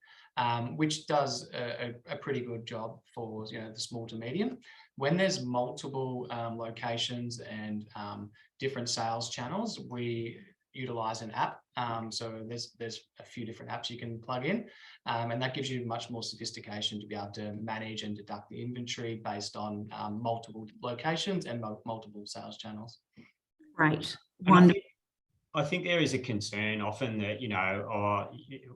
S4: which does a pretty good job for the small to medium. When there's multiple locations and different sales channels, we utilize an app. So there's a few different apps you can plug in, and that gives you much more sophistication to be able to manage and deduct the inventory based on multiple locations and multiple sales channels.
S1: Right.
S3: I think there is a concern often that,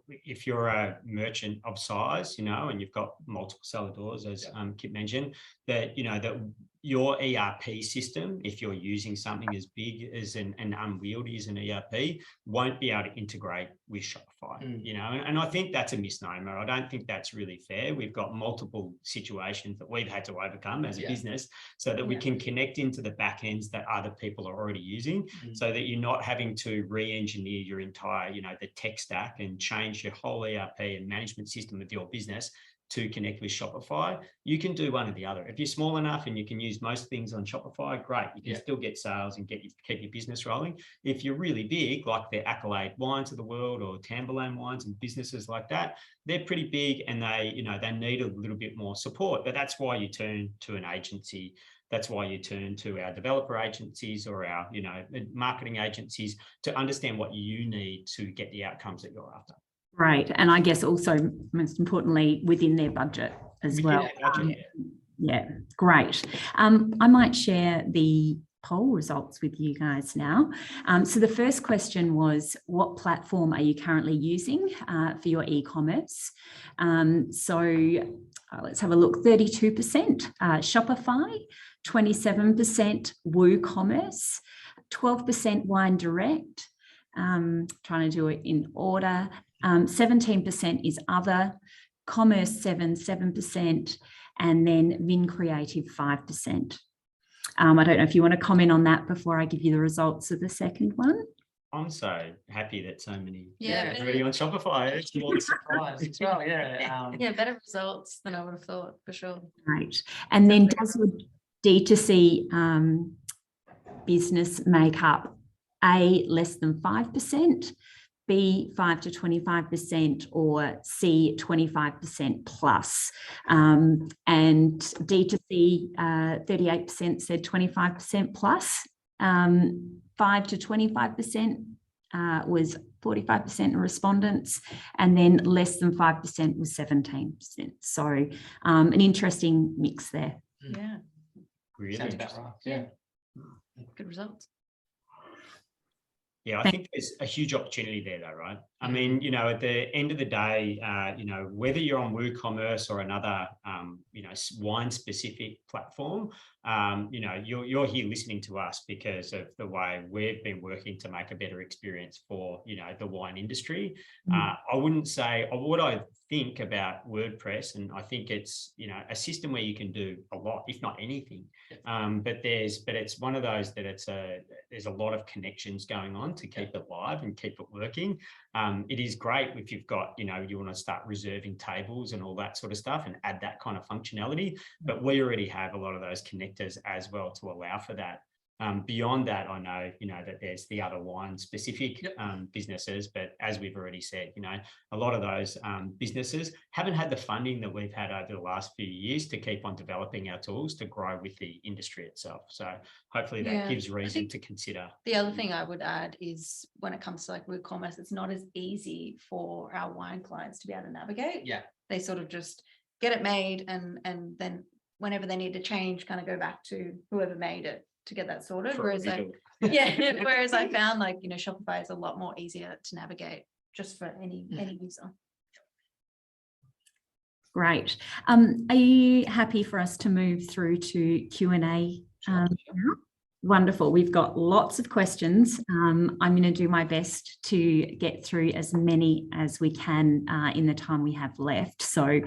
S3: if you're a merchant of size, and you've got multiple cellar doors, as Kit mentioned, that your ERP system, if you're using something as big as and unwieldy as an ERP, won't be able to integrate with Shopify, and I think that's a misnomer. I don't think that's really fair. We've got multiple situations that we've had to overcome as a business so that we can connect into the back ends that other people are already using, so that you're not having to re-engineer your entire, the tech stack and change your whole ERP and management system of your business to connect with Shopify. You can do one or the other. If you're small enough and you can use most things on Shopify, great. You can still get sales and keep your business rolling. If you're really big, like the Accolade Wines of the world or Tamberlane Wines and businesses like that, they're pretty big and they need a little bit more support. But that's why you turn to an agency. That's why you turn to our developer agencies or our, marketing agencies to understand what you need to get the outcomes that you're after.
S1: Right. And I guess also, most importantly, within their budget as well. Yeah, great. I might share the poll results with you guys now. So the first question was, what platform are you currently using for your e-commerce? Let's have a look. 32% Shopify, 27% WooCommerce, 12% Wine Direct. Trying to do it in order. 17% is other, Commerce 7%, and then Vin Creative 5%. I don't know if you want to comment on that before I give you the results of the second one.
S3: I'm so happy that so many
S2: already
S3: on Shopify. It's more
S4: surprise as well.
S2: Better results than I would have thought, for sure.
S1: Right. And then does your D2C business make up A, less than 5%, B 5 to 25% or C 25% plus. And D2C 38% said 25% plus. 5 to 25% was 45% of respondents, and then less than 5% was 17%. So an interesting mix there.
S2: Yeah,
S3: Really
S4: Sounds about right. Yeah.
S2: good results.
S3: Yeah, I think there's a huge opportunity there though, right? I mean, you know, at the end of the day, you know, whether you're on WooCommerce or another, you know, wine specific platform, you know, you're here listening to us because of the way we've been working to make a better experience for, you know, the wine industry. I wouldn't say what I think about WordPress, and I think it's, you know, a system where you can do a lot, if not anything. But it's one of those that there's a lot of connections going on to keep it live and keep it working. It is great if you've got, you know, you want to start reserving tables and all that sort of stuff and add that kind of functionality. But we already have a lot of those connectors as well to allow for that. Beyond that, I know, you know, that there's the other wine specific businesses, but as we've already said, you know, a lot of those businesses haven't had the funding that we've had over the last few years to keep on developing our tools to grow with the industry itself. So hopefully that gives reason to consider.
S2: The other thing I would add is when it comes to like WooCommerce, it's not as easy for our wine clients to be able to navigate.
S4: Yeah.
S2: They sort of just get it made and then whenever they need to change, kind of go back to whoever made it to get that sorted. Whereas whereas I found, like, you know, Shopify is a lot more easier to navigate just for any user.
S1: Great. Are you happy for us to move through to Q&A? Wonderful. We've got lots of questions. I'm going to do my best to get through as many as we can in the time we have left. So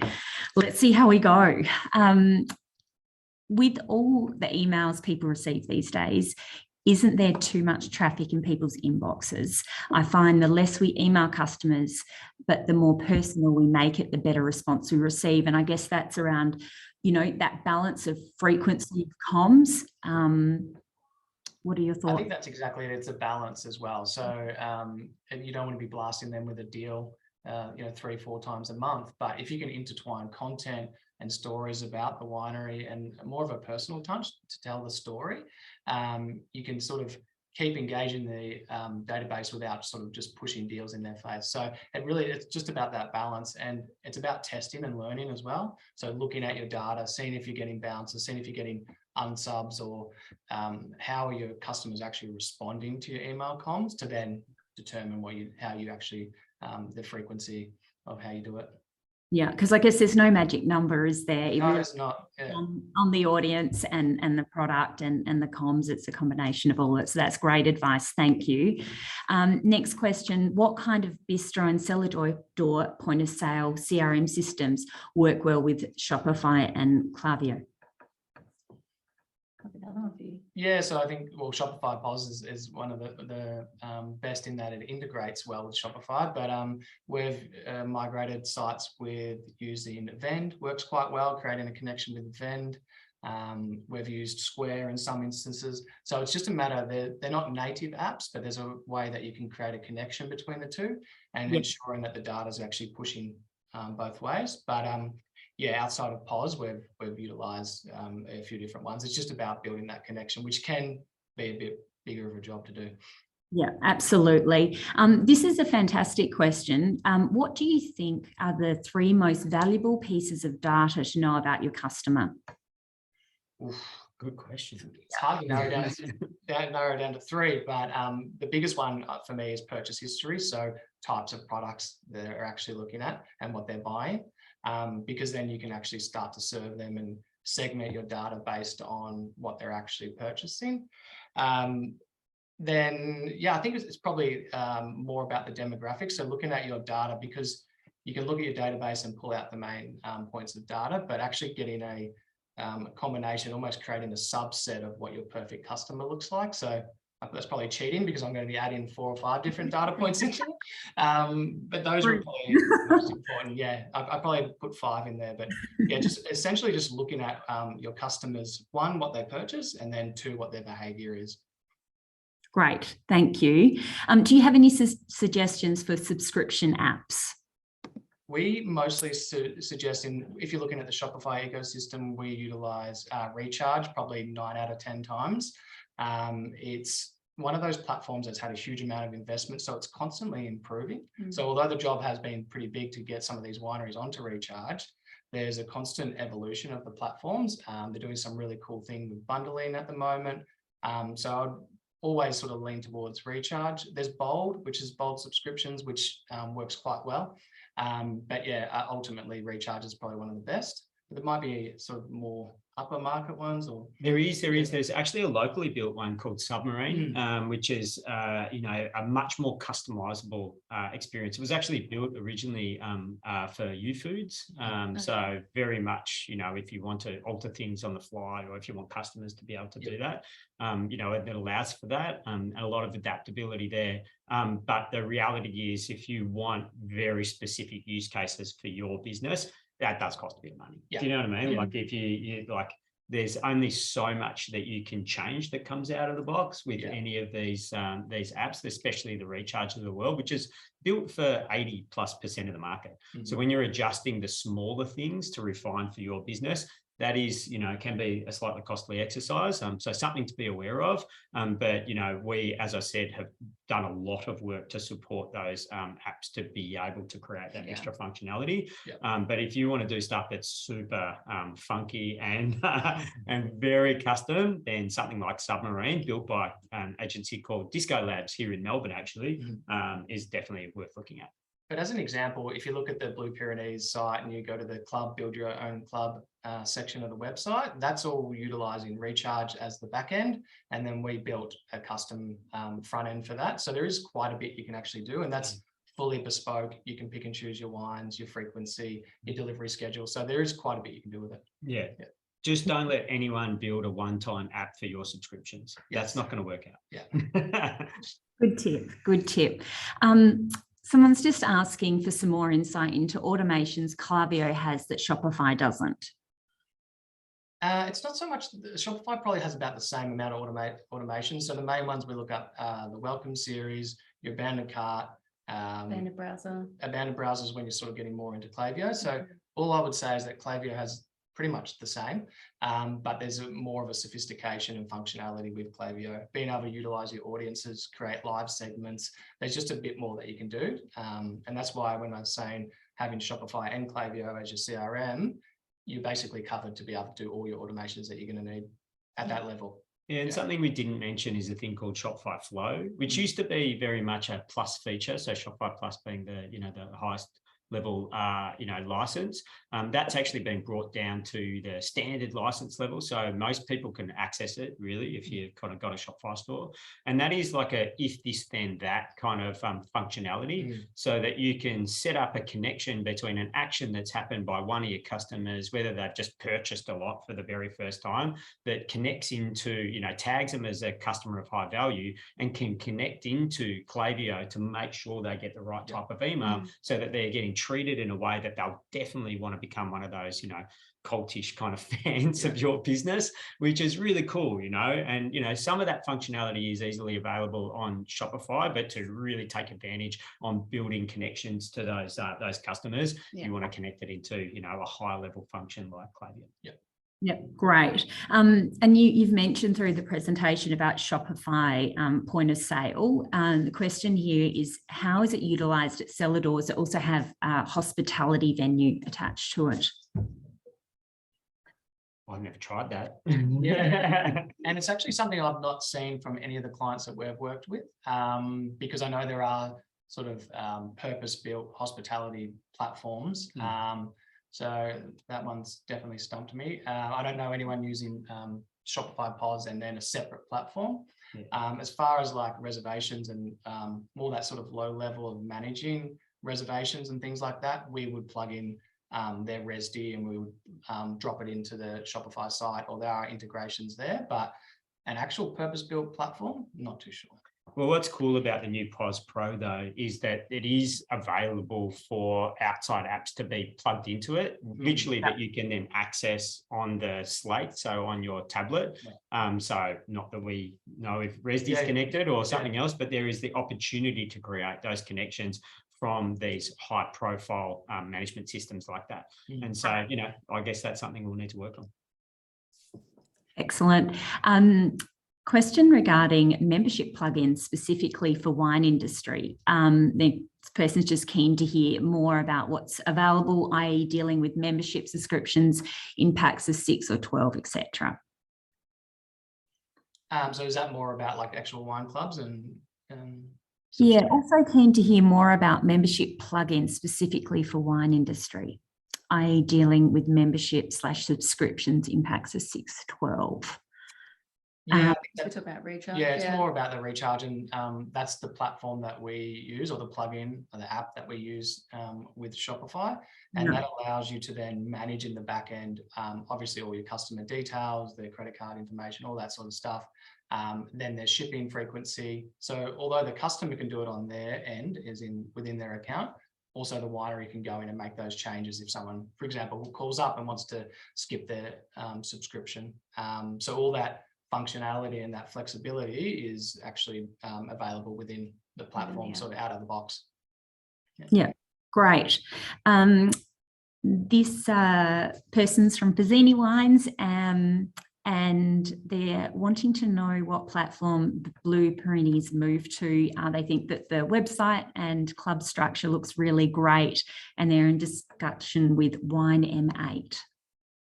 S1: let's see how we go. With all the emails people receive these days, isn't there too much traffic in people's inboxes? I find the less we email customers, but the more personal we make it, the better response we receive. And I guess that's around, you know, that balance of frequency of comms. What are your thoughts?
S4: I think that's exactly it. It's a balance as well. So you don't want to be blasting them with a deal, you know, 3-4 times a month. But if you can intertwine content and stories about the winery and more of a personal touch to tell the story, you can sort of keep engaging the database without sort of just pushing deals in their face. So it's just about that balance, and it's about testing and learning as well. So looking at your data, seeing if you're getting bounces, seeing if you're getting unsubs, or how are your customers actually responding to your email comms to then determine how you actually the frequency of how you do it.
S1: Yeah, because I guess there's no magic number, is there?
S4: No, it's not. Yeah.
S1: On the audience and the product and the comms, it's a combination of all that. So that's great advice. Thank you. Next question. What kind of bistro and cellar door point of sale CRM systems work well with Shopify and Klaviyo?
S4: Yeah, so I think, well, Shopify POS is one of the best in that it integrates well with Shopify, but we've migrated sites with using Vend, works quite well, creating a connection with Vend. We've used Square in some instances. So it's just a matter, they're not native apps, but there's a way that you can create a connection between the two and ensuring that the data is actually pushing both ways. But yeah, outside of POS, we've utilized a few different ones. It's just about building that connection, which can be a bit bigger of a job to do.
S1: Yeah, absolutely. This is a fantastic question. What do you think are the 3 most valuable pieces of data to know about your customer?
S4: Oof,
S3: good question.
S4: It's hard to narrow down to 3, but the biggest one for me is purchase history. So types of products that they're actually looking at and what they're buying. Because then you can actually start to serve them and segment your data based on what they're actually purchasing. Then, yeah, I think it's probably more about the demographics. So looking at your data, because you can look at your database and pull out the main points of data, but actually getting a combination, almost creating a subset of what your perfect customer looks like. So that's probably cheating because I'm going to be adding 4 or 5 different data points into it. But those are probably the most important. Yeah, I probably put 5 in there, but yeah, just essentially just looking at your customers, 1, what they purchase, and then 2, what their behavior is.
S1: Great, thank you. Do you have any suggestions for subscription apps?
S4: We mostly suggest, if you're looking at the Shopify ecosystem, we utilize Recharge probably 9 out of 10 times. It's one of those platforms that's had a huge amount of investment, so it's constantly improving. So although the job has been pretty big to get some of these wineries onto Recharge, there's a constant evolution of the platforms. They're doing some really cool thing with bundling at the moment. So I'd always sort of lean towards Recharge. There's Bold, which is Bold subscriptions, which works quite well. But yeah, ultimately Recharge is probably one of the best. But there might be sort of more upper market ones, or
S3: there's actually a locally built one called Submarine, which is a much more customizable experience. It was actually built originally for U-Foods, so very much if you want to alter things on the fly, or if you want customers to be able to do that, it allows for that, and a lot of adaptability there. But the reality is, if you want very specific use cases for your business, that does cost a bit of money. Do you know what I mean? Like if you like, there's only so much that you can change that comes out of the box with any of these apps, especially the Recharge of the world, which is built for 80+% of the market. So when you're adjusting the smaller things to refine for your business, that is, can be a slightly costly exercise. So something to be aware of. But, we, as I said, have done a lot of work to support those apps to be able to create that extra functionality. But if you want to do stuff that's super funky and very custom, then something like Submarine, built by an agency called Disco Labs here in Melbourne, actually, is definitely worth looking at.
S4: But as an example, if you look at the Blue Pyrenees site and you go to the club, build your own club section of the website, that's all utilizing Recharge as the back end. And then we built a custom front end for that. So there is quite a bit you can actually do, and that's fully bespoke. You can pick and choose your wines, your frequency, your delivery schedule. So there is quite a bit you can do with it. Yeah.
S3: Just don't let anyone build a one-time app for your subscriptions. That's not going to work out.
S4: Yeah.
S1: Good tip. Good tip. Someone's just asking for some more insight into automations Klaviyo has that Shopify doesn't.
S4: It's not so much, Shopify probably has about the same amount of automation. So the main ones we look at, the welcome series, your abandoned cart,
S2: abandoned browser.
S4: Abandoned browsers when you're sort of getting more into Klaviyo. So all I would say is that Klaviyo has pretty much the same, but there's more of a sophistication and functionality with Klaviyo. Being able to utilize your audiences, create live segments, there's just a bit more that you can do. And that's why when I was saying having Shopify and Klaviyo as your CRM, you're basically covered to be able to do all your automations that you're going to need at that level.
S3: Yeah, and something we didn't mention is a thing called Shopify Flow, which used to be very much a plus feature. So Shopify Plus being the highest level license. That's actually been brought down to the standard license level, so most people can access it really if you've kind of got a Shopify store, and that is like a if this then that kind of functionality, so that you can set up a connection between an action that's happened by one of your customers, whether they've just purchased a lot for the very first time, that connects into, tags them as a customer of high value, and can connect into Klaviyo to make sure they get the right type of email, so that they're getting treated in a way that they'll definitely want to become one of those, cultish kind of fans of your business, which is really cool, and, some of that functionality is easily available on Shopify, but to really take advantage on building connections to those customers, you want to connect it into, a higher level function like Klaviyo.
S1: Yeah, great. And you've mentioned through the presentation about Shopify point of sale. The question here is, how is it utilised at cellar doors that also have a hospitality venue attached to it?
S3: I've never tried that.
S4: And it's actually something I've not seen from any of the clients that we've worked with, because I know there are sort of purpose-built hospitality platforms. So that one's definitely stumped me. I don't know anyone using Shopify POS and then a separate platform. As far as like reservations and more that sort of low level of managing reservations and things like that, we would plug in their ResD and we would drop it into the Shopify site, or there are integrations there, but an actual purpose-built platform, not too sure.
S3: Well, what's cool about the new POS Pro though is that it is available for outside apps to be plugged into it, literally that you can then access on the slate, so on your tablet. So not that we know if Resdi's connected or something else, but there is the opportunity to create those connections from these high profile management systems like that. And so, you know, I guess that's something we'll need to work on.
S1: Excellent. Question regarding membership plugins specifically for wine industry. The person's just keen to hear more about what's available, i.e. dealing with membership subscriptions in packs of 6 or 12, etc.
S4: So is that more about like actual wine clubs and
S1: yeah, also keen to hear more about membership plugins specifically for wine industry, i.e. dealing with membership / subscriptions in packs of 6, 12.
S4: Yeah,
S2: It's about recharge.
S4: Yeah, it's more about the recharge, and that's the platform that we use, or the plugin or the app that we use with Shopify, and that allows you to then manage in the back end, obviously all your customer details, their credit card information, all that sort of stuff. Then there's shipping frequency. So although the customer can do it on their end, as in within their account, also the winery can go in and make those changes if someone, for example, calls up and wants to skip their subscription. So all that functionality and that flexibility is actually available within the platform, sort of out of the box.
S1: Yeah, great. This person's from Pizzini Wines, and they're wanting to know what platform the Blue Pyrenees moved to. They think that the website and club structure looks really great, and they're in discussion with Wine M8.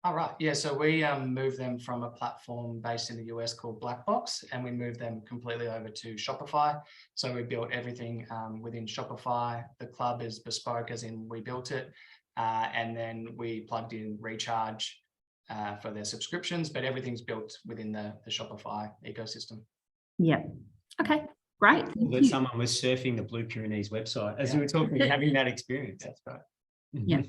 S4: All right. Yeah. So we moved them from a platform based in the US called Blackbox, and we moved them completely over to Shopify. So we built everything within Shopify. The club is bespoke, as in we built it. And then we plugged in recharge for their subscriptions, but everything's built within the Shopify ecosystem.
S1: Yeah. Okay. Great.
S3: That someone was surfing the Blue Pyrenees website as we were talking, having that experience.
S4: That's right.
S1: Yeah.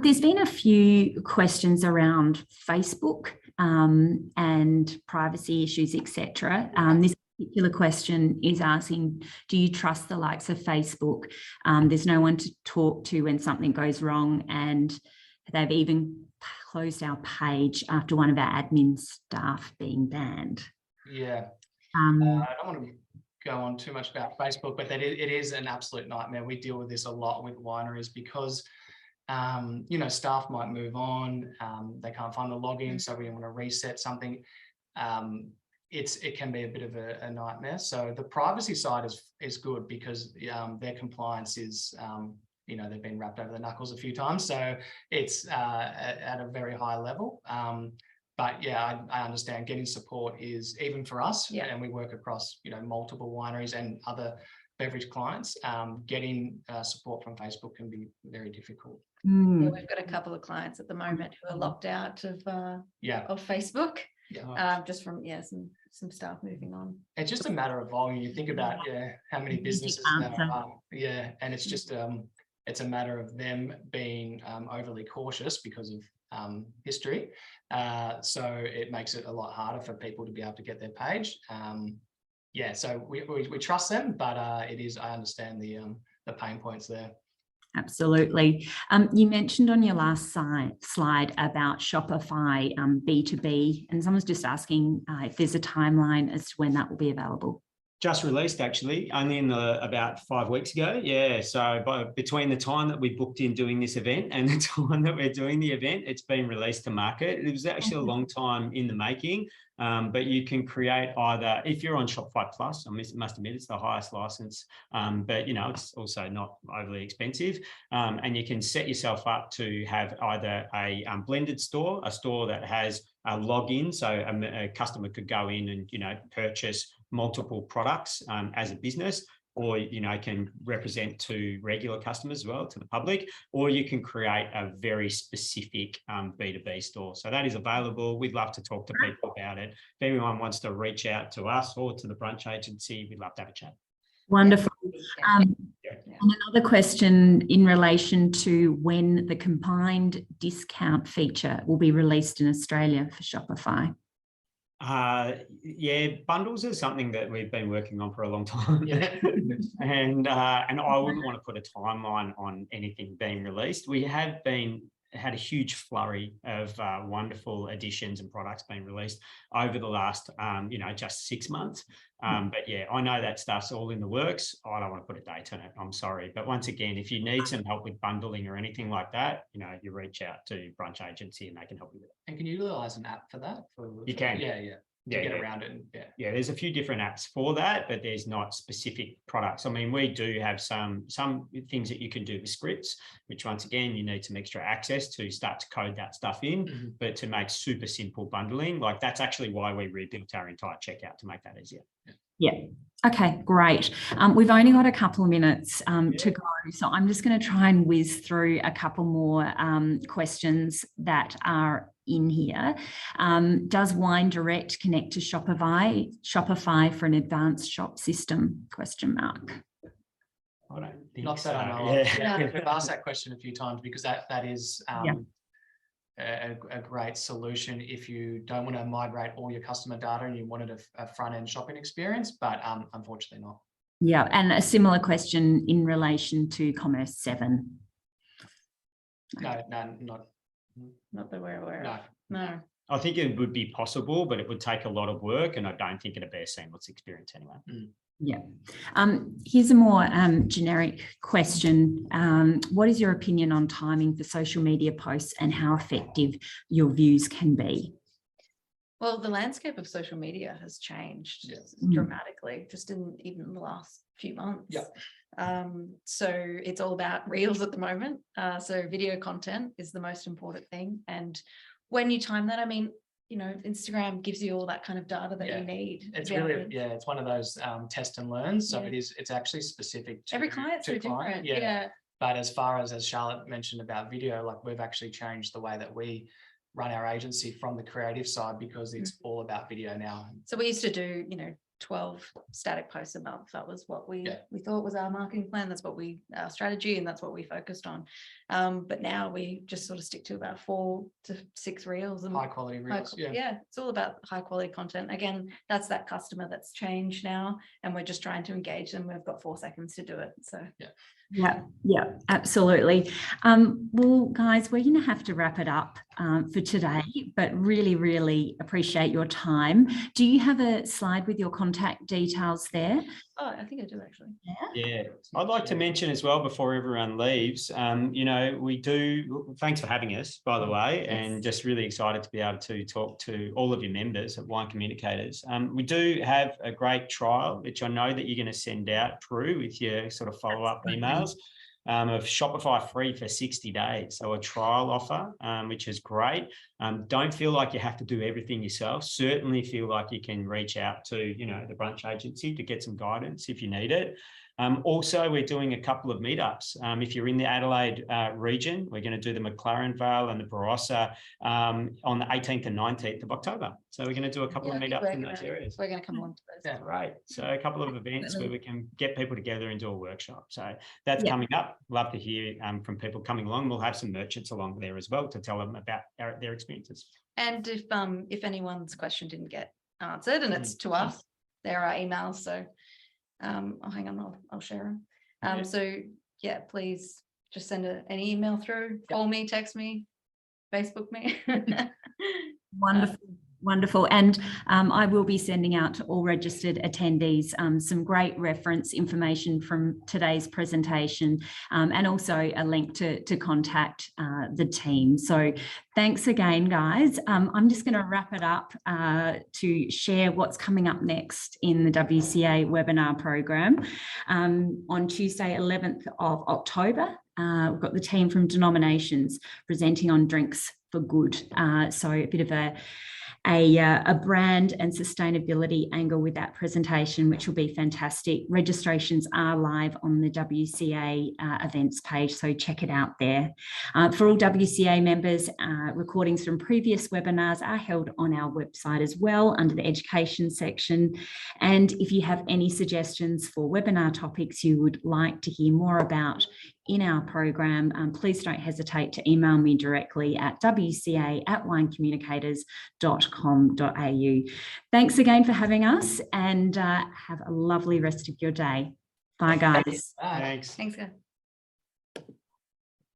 S1: There's been a few questions around Facebook and privacy issues, etc. This particular question is asking, do you trust the likes of Facebook? There's no one to talk to when something goes wrong, and they've even closed our page after one of our admin staff being banned.
S4: Yeah. I don't want to go on too much about Facebook, but it is an absolute nightmare. We deal with this a lot with wineries because you know, staff might move on, they can't find the login, so we want to reset something. It can be a bit of a nightmare. So the privacy side is good because their compliance is, you know, they've been wrapped over the knuckles a few times, so it's at a very high level. But yeah, I understand getting support is, even for us, and we work across, you know, multiple wineries and other beverage clients, getting support from Facebook can be very difficult.
S2: Yeah, we've got a couple of clients at the moment who are locked out of Facebook, just from some staff moving on.
S4: It's just a matter of volume. You think about how many businesses there are, and it's just it's a matter of them being overly cautious because of history. So it makes it a lot harder for people to be able to get their page. So we trust them, but it is, I understand the pain points there.
S1: Absolutely. You mentioned on your last slide about Shopify B2B, and someone's just asking if there's a timeline as to when that will be available.
S3: Just released, actually, only in about 5 weeks ago. Yeah, so between the time that we booked in doing this event and the time that we're doing the event, it's been released to market. It was actually a long time in the making, but you can create either, if you're on Shopify Plus, I must admit it's the highest license, but you know, it's also not overly expensive, and you can set yourself up to have either a blended store, a store that has a login, so a customer could go in and, you know, purchase multiple products as a business, or, you know, can represent to regular customers as well, to the public, or you can create a very specific B2B store. So that is available. We'd love to talk to people about it. If anyone wants to reach out to us or to the brunch agency, we'd love to have a chat.
S1: Wonderful. And another question in relation to when the combined discount feature will be released in Australia for Shopify.
S3: Yeah, bundles is something that we've been working on for a long time.
S4: Yeah.
S3: And I wouldn't want to put a timeline on anything being released. We have had a huge flurry of wonderful additions and products being released over the last, just 6 months. But yeah, I know that stuff's all in the works. I don't want to put a date on it. I'm sorry. But once again, if you need some help with bundling or anything like that, you reach out to Brunch Agency and they can help you with it.
S4: And can you utilize an app for that?
S3: You can.
S4: Yeah. To get around it.
S3: Yeah, there's a few different apps for that, but there's not specific products. I mean, we do have some things that you can do with scripts, which once again, you need some extra access to start to code that stuff in, but to make super simple bundling, like that's actually why we rebuilt our entire checkout to make that easier.
S1: Yeah. Okay, great. We've only got a couple of minutes to go, so I'm just going to try and whiz through a couple more questions that are in here. Does Wine Direct connect to Shopify for an advanced shop system? Question mark.
S3: I don't think
S4: Not
S3: so.
S4: that I know of. Yeah. We've asked that question a few times because that is a great solution if you don't want to migrate all your customer data and you wanted a front-end shopping experience, but unfortunately not.
S1: Yeah, and a similar question in relation to Commerce 7.
S4: No,
S2: Not that we're aware of.
S4: no.
S3: I think it would be possible, but it would take a lot of work, and I don't think it'd be a seamless experience anyway.
S1: Yeah. Here's a more generic question. What is your opinion on timing for social media posts and how effective your views can be?
S2: Well, the landscape of social media has changed dramatically, just in even the last few months.
S4: Yeah.
S2: So it's all about reels at the moment. So video content is the most important thing. And when you time that, I mean, Instagram gives you all that kind of data that you need.
S4: It's really, it's one of those test and learns. So it's actually specific to
S2: every client's so different. Yeah.
S4: But as far as Charlotte mentioned about video, like we've actually changed the way that we run our agency from the creative side because it's all about video now. So
S2: we used to do, 12 static posts a month. That was what we thought was our marketing plan. That's what our strategy, and that's what we focused on. But now we just sort of stick to about 4 to 6 reels and
S4: high quality reels.
S2: It's all about high quality content. Again, that's that customer that's changed now, and we're just trying to engage them. We've got 4 seconds to do it. So
S1: yeah, absolutely. Well, guys, we're going to have to wrap it up for today, but really appreciate your time. Do you have a slide with your contact details there?
S2: Oh, I think I do actually.
S3: Yeah. I'd like to mention as well before everyone leaves, we do, thanks for having us, by the way, and just really excited to be able to talk to all of your members at Wine Communicators. We do have a great trial, which I know that you're going to send out through with your sort of follow-up emails. Of Shopify free for 60 days. So a trial offer, which is great. Don't feel like you have to do everything yourself. Certainly feel like you can reach out to, the Brunch Agency to get some guidance if you need it. Also, we're doing a couple of meetups. If you're in the Adelaide region, we're going to do the McLaren Vale and the Barossa on the 18th and 19th of October. So we're going to do a couple of meetups in those areas.
S2: We're going to come along to those.
S3: Yeah, right. So a couple of events where we can get people together and do a workshop. So that's coming up. Love to hear from people coming along. We'll have some merchants along there as well to tell them about their experiences. And
S2: if anyone's question didn't get answered, and it's to us, there are emails. So hang on, I'll share them. So please just send an email through, call me, text me, Facebook me.
S1: Wonderful. And I will be sending out to all registered attendees some great reference information from today's presentation, and also a link to contact the team. So thanks again, guys. I'm just going to wrap it up to share what's coming up next in the WCA webinar program. On Tuesday, 11th of October, we've got the team from Denominations presenting on Drinks for Good. So a bit of a brand and sustainability angle with that presentation, which will be fantastic. Registrations are live on the WCA events page, so check it out there. For all WCA members, recordings from previous webinars are held on our website as well under the education section. And if you have any suggestions for webinar topics you would like to hear more about in our program, please don't hesitate to email me directly at wca@winecommunicators.com.au. Thanks again for having us, and have a lovely rest of your day. Bye, guys.
S4: Bye.
S3: Thanks.
S2: Thanks, guys.